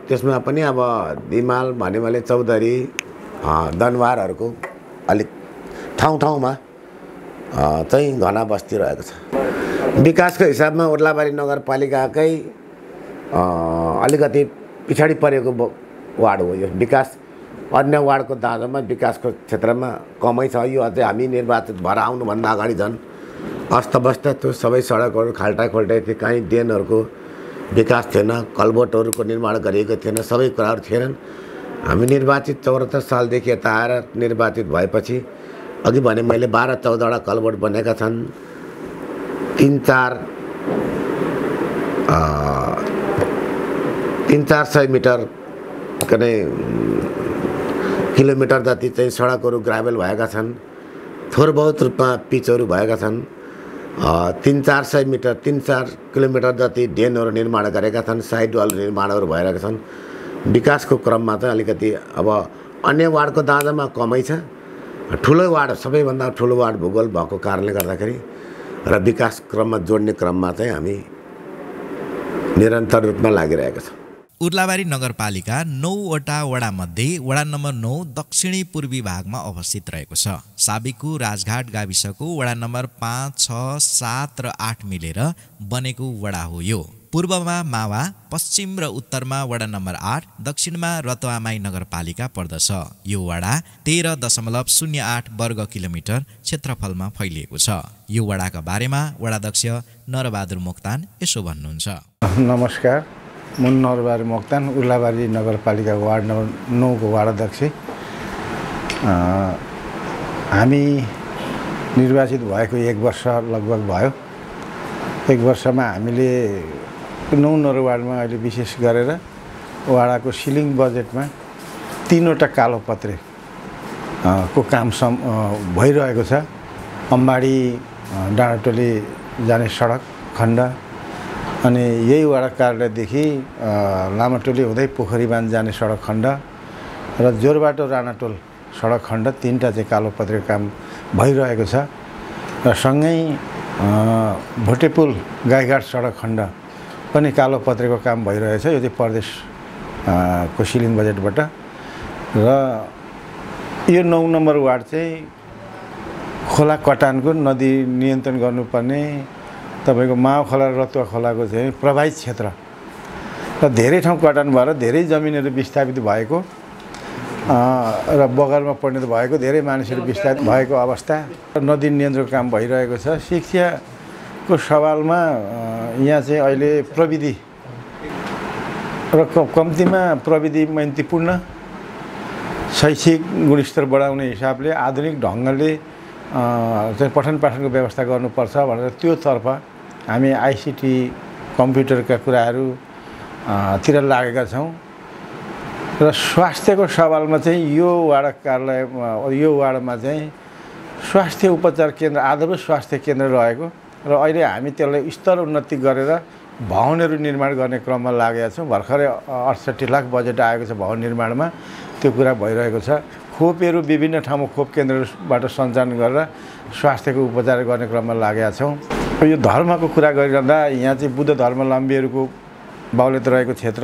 त्यसमा पनि अब धिमाल भनेमाले चौधरी, दनवारहरूको अलिक ठाउँमा चाहिँ घना बस्ती रहेको छ। विकासको हिसाबमा उर्लाबारी नगरपालिकाकै अलिकति पछाडि परेको वार्ड हो यो। विकास अन्य वार्डको दाँजोमा विकासको क्षेत्रमा कमै छ। यो अझै हामी निर्वाचित भएर आउनुभन्दा अगाडि झन् अस्तव्यस्त त्यो सबै सडकहरू खाल्टाखोल्टाइ थिए, कहीँ ड्रेनहरूको विकास थिएन, कल्भर्टहरूको निर्माण गरिएको थिएन, सबै कुराहरू थिएनन्। हामी निर्वाचित 74 सालदेखि यता आएर निर्वाचित भएपछि अघि भने मैले 12-14वटा कल्भर्ट बनेका छन्। 300-400 मिटर किलोमिटर जति चाहिँ सडकहरू ग्राभेल भएका छन्। थोर बहुत रूपमा पिचहरू भएका छन्। 3-4 किलोमिटर जति ड्रेनहरू निर्माण गरेका छन्। साइड वाल निर्माणहरू भइरहेका छन्। विकासको क्रममा चाहिँ अलिकति अब अन्य वार्डको दाँजामा कमै छ। ठुलो वार्ड, सबैभन्दा ठुलो वार्ड भूगोल भएको कारणले गर्दाखेरि र विकास क्रममा जोड्ने क्रममा चाहिँ हामी निरन्तर रूपमा लागिरहेका छौँ। उर्लाबारी नगरपालिका 9वटा वडामध्ये वडा नम्बर 9 दक्षिणी पूर्वी भागमा अवस्थित रहेको छ। साबिकको राजघाट गाविसको वडा नम्बर 5, 6, 7 र 8 मिलेर बनेको वडा हो यो। पूर्वमा मावा, पश्चिम र उत्तरमा वडा नम्बर 8, दक्षिणमा रतुवामाई नगरपालिका पर्दछ। यो वडा 13.08 वर्ग किलोमिटर क्षेत्रफलमा फैलिएको छ। यो वडाका बारेमा वडाध्यक्ष नरबहादुर मोक्तान यसो भन्नुहुन्छ। नमस्कार, मुन्न नरबारी मोक्तान उर्लाबारी नगरपालिका वार्ड नम्बर 9 को वार्ड अध्यक्ष। हामी निर्वाचित भएको 1 वर्ष लगभग भयो। 1 वर्षमा हामीले 9 नम्बर वार्डमा अहिले विशेष गरेर वाडाको सिलिङ बजेटमा 3वटा कालोपत्रे को काम भइरहेको छ। अम्बाडी डाँडाटोली जाने सडक खण्ड अनि यही वडा कार्यालयदेखि लामाटोली हुँदै पोखरीबान जाने सडक खण्ड र जोरबाटो राणाटोल सडक खण्ड 3टा चाहिँ कालोपत्रेको काम भइरहेको छ। र सँगै भोटेपुल गाईघाट सडक खण्ड पनि कालोपत्रेको काम भइरहेछ। यो चाहिँ प्रदेश को सिलिङ बजेटबाट। र यो 9 नम्बर वार्ड चाहिँ खोला कटानको नदी नियन्त्रण गर्नुपर्ने तपाईको माउ खोला र रतुवा खोलाको चाहिँ प्रभावित क्षेत्र र धेरै ठाउँ कटान भएर धेरै जमिनहरू विस्थापित भएको र बगरमा पर्ने भएको धेरै मानिसहरू विस्थापित भएको अवस्था। नदी नियन्त्रणको काम भइरहेको छ। शिक्षाको सवालमा यहाँ चाहिँ अहिले प्रविधि र कम्तीमा प्रविधि मैन्तीपूर्ण शैक्षिक गुणस्तर बढाउने हिसाबले आधुनिक ढङ्गले चाहिँ पठन पाठनको व्यवस्था गर्नुपर्छ भनेर त्योतर्फ हामी आइसिटी कम्प्युटरका कुराहरू तिर लागेका छौँ। र स्वास्थ्यको सवालमा चाहिँ यो वाडा कार्यालयमा यो वाडामा चाहिँ स्वास्थ्य उपचार केन्द्र आधारभूत स्वास्थ्य केन्द्र रहेको र अहिले हामी त्यसलाई स्तर उन्नति गरेर भवनहरू निर्माण गर्ने क्रममा लागेका छौँ। भर्खरै 68 लाख बजेट आएको छ भवन निर्माणमा। त्यो कुरा भइरहेको छ। खोपहरू विभिन्न ठाउँमा खोप केन्द्रबाट सञ्चालन गरेर स्वास्थ्यको उपचार गर्ने क्रममा लागेका छौँ। यो धर्मको कुरा गरिरहँदा यहाँ चाहिँ बुद्ध धर्मावलम्बीहरूको बाहुल्यता रहेको क्षेत्र,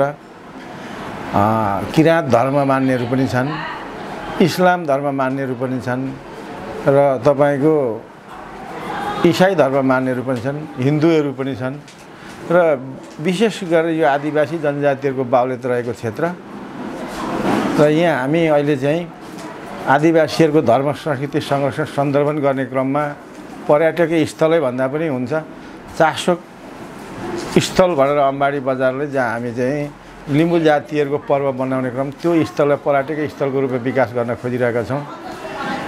किराँत धर्म मान्नेहरू पनि छन्, इस्लाम धर्म मान्नेहरू पनि छन् र तपाईँको इसाई धर्म मान्नेहरू पनि छन्, हिन्दूहरू पनि छन् र विशेष गरेर यो आदिवासी जनजातिहरूको बाहुल्यता रहेको क्षेत्र। र यहाँ हामी अहिले चाहिँ आदिवासीहरूको धर्म संस्कृति संरक्षण सन्दर्भन गर्ने क्रममा पर्यटकीय स्थलै भन्दा पनि हुन्छ चासो स्थल भनेर अम्बाडी बजारले जहाँ हामी चाहिँ लिम्बू जातिहरूको पर्व मनाउने क्रम त्यो स्थललाई पर्यटकीय स्थलको रूपमा विकास गर्न खोजिरहेका छौँ।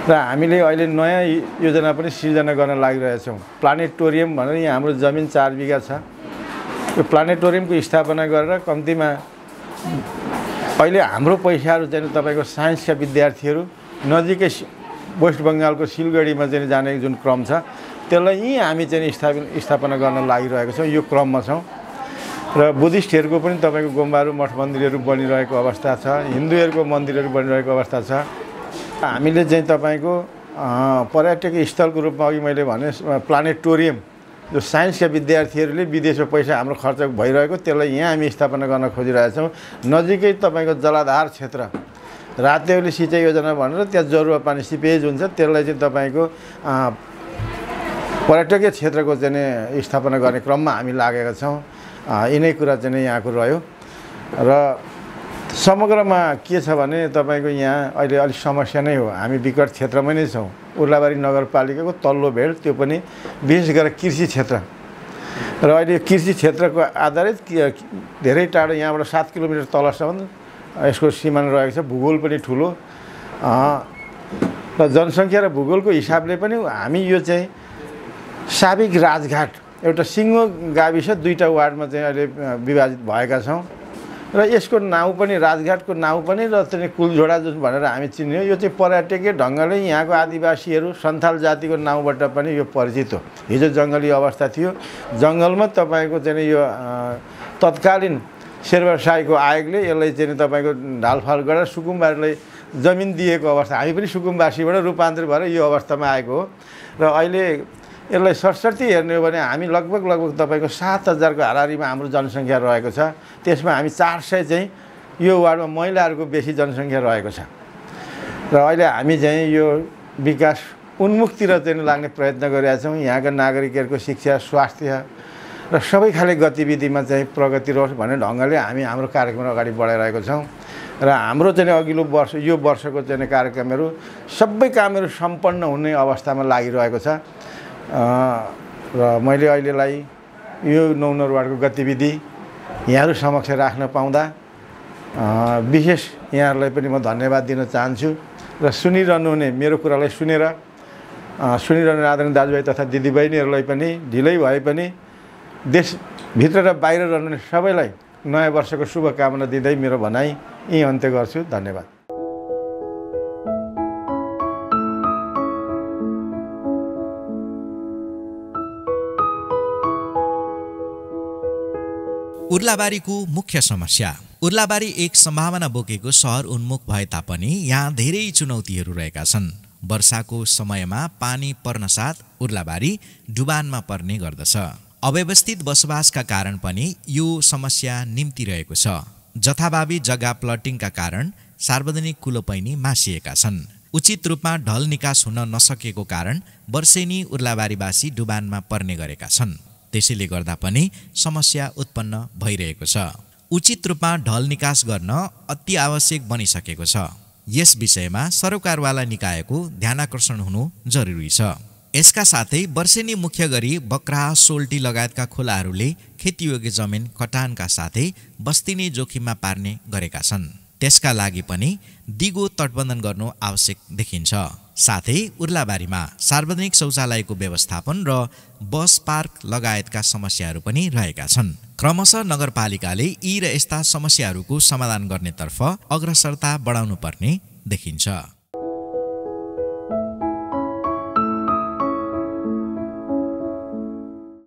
र हामीले अहिले नयाँ योजना पनि सिर्जना गर्न लागिरहेछौँ। प्लानेटोरियम भनेर यहाँ हाम्रो जमिन 4 बिघा छ। यो प्लानेटोरियमको स्थापना गरेर कम्तीमा अहिले हाम्रो पैसाहरू चाहिँ तपाईँको साइन्सका विद्यार्थीहरू नजिकै वेस्ट बङ्गालको सिलगढीमा चाहिँ जाने जुन क्रम छ त्यसलाई यहीँ हामी चाहिँ स्थापना गर्न लागिरहेको छौँ। यो क्रममा छौँ। र बुद्धिस्टहरूको पनि तपाईँको गुम्बाहरू मठ मन्दिरहरू बनिरहेको अवस्था छ, हिन्दूहरूको मन्दिरहरू बनिरहेको अवस्था छ। हामीले चाहिँ तपाईँको पर्यटकीय स्थलको रूपमा अघि मैले भने प्लानेटोरियम जो साइन्सका विद्यार्थीहरूले विदेशमा पैसा हाम्रो खर्च भइरहेको त्यसलाई यहाँ हामी स्थापना गर्न खोजिरहेछौँ। नजिकै तपाईँको जलाधार क्षेत्र रातेौली सिँचाइ योजना भनेर त्यहाँ जरुवा पानी सिपेज हुन्छ त्यसलाई चाहिँ तपाईँको पर्यटकीय क्षेत्रको चाहिँ स्थापना गर्ने क्रममा हामी लागेका छौँ। यिनै कुरा चाहिँ यहाँको रह्यो। र समग्रमा के छ भने तपाईँको यहाँ अहिले अलिक समस्या नै हो। हामी विकट क्षेत्रमै नै छौँ। उर्लाबारी नगरपालिकाको तल्लो भेड त्यो पनि विशेष गरेर कृषि क्षेत्र र अहिले कृषि क्षेत्रको आधारित धेरै टाढो यहाँबाट 7 किलोमिटर तलसम्म यसको सिमाना रहेको छ। भूगोल पनि ठुलो र जनसङ्ख्या र भूगोलको हिसाबले पनि हामी यो चाहिँ साबिक राजघाट एउटा सिङ्गो गाविस 2टा वार्डमा चाहिँ अहिले विभाजित भएका छौँ र यसको नाउँ पनि राजघाटको नाउँ पनि र चाहिँ कुलझोडा जुन भनेर हामी चिन्यौँ। यो चाहिँ पर्यटकीय ढङ्गले यहाँको आदिवासीहरू सन्थाल जातिको नाउँबाट पनि यो परिचित हो। हिजो जङ्गली अवस्था थियो। जङ्गलमा तपाईँको चाहिँ यो तत्कालीन शेरबहादुर शाहीको आयोगले यसलाई चाहिँ तपाईँको ढालफाल गरेर सुकुम्बारीलाई जमिन दिएको अवस्था। हामी पनि सुकुम्बासीबाट रूपान्तरित भएर यो अवस्थामा आएको हो। र अहिले यसलाई सरसर्ती हेर्ने हो भने हामी लगभग तपाईँको 7,000 को हाराहारीमा हाम्रो जनसङ्ख्या रहेको छ। त्यसमा हामी 400 चाहिँ यो वार्डमा महिलाहरूको बेसी जनसङ्ख्या रहेको छ। र अहिले हामी चाहिँ यो विकास उन्मुखतिर चाहिँ लाग्ने प्रयत्न गरिरहेका छौँ। यहाँका नागरिकहरूको शिक्षा स्वास्थ्य र सबै खाले गतिविधिमा चाहिँ प्रगति रहोस् भन्ने ढङ्गले हामी हाम्रो कार्यक्रम अगाडि बढाइरहेको छौँ। र हाम्रो चाहिँ अघिल्लो वर्ष यो वर्षको चाहिँ कार्यक्रमहरू सबै कामहरू सम्पन्न हुने अवस्थामा लागिरहेको छ। र मैले अहिलेलाई यो 9 नम्बर वार्डको गतिविधि यहाँहरू समक्ष राख्न पाउँदा विशेष यहाँहरूलाई पनि म धन्यवाद दिन चाहन्छु र सुनिरहनु हुने मेरो कुरालाई सुनिरहनु आदरणीय दाजुभाइ तथा दिदीबहिनीहरूलाई पनि ढिलै भए पनि देशभित्र र बाहिर रहनुहुने सबैलाई नयाँ वर्षको शुभकामना दिँदै मेरो भनाइ यहीँ अन्त्य गर्छु। धन्यवाद। उर्लाबारीको मुख्य समस्या। उर्लाबारी एक सम्भावना बोकेको सहर उन्मुख भए तापनि यहाँ धेरै चुनौतीहरू रहेका छन्। वर्षाको समयमा पानी पर्नसाथ उर्लाबारी डुबानमा पर्ने गर्दछ। अव्यवस्थित बसोबासका कारण पनि यो समस्या निम्तिरहेको छ। जथाभावी जग्गा प्लटिङका कारण सार्वजनिक कुलोपैनी मासिएका छन्। उचित रूपमा ढल निकास हुन नसकेको कारण वर्षेनी उर्लाबारीवासी डुबानमा पर्ने गरेका छन्। त्यसैले गर्दा पनि समस्या उत्पन्न भइरहेको छ। उचित रूपमा ढल निकास गर्न अति आवश्यक बनिसकेको छ। यस विषयमा सरकारवाला निकायको ध्यानाकर्षण हुनु जरुरी छ। यसका साथै वर्षेनी मुख्य गरी बक्राहा, सोल्टी लगायतका खोलाहरूले खेतीयोग्य जमिन कटानका साथै बस्ती नै जोखिममा पार्ने गरेका छन्। त्यसका लागि पनि दिगो तटबन्धन गर्नु आवश्यक देखिन्छ। साथै उर्लाबारीमा सार्वजनिक शौचालयको व्यवस्थापन र बस पार्क लगायतका समस्याहरू पनि रहेका छन्। क्रमशः नगरपालिकाले यी र यस्ता समस्याहरूको समाधान गर्नेतर्फ अग्रसरता बढाउनु पर्ने देखिन्छ।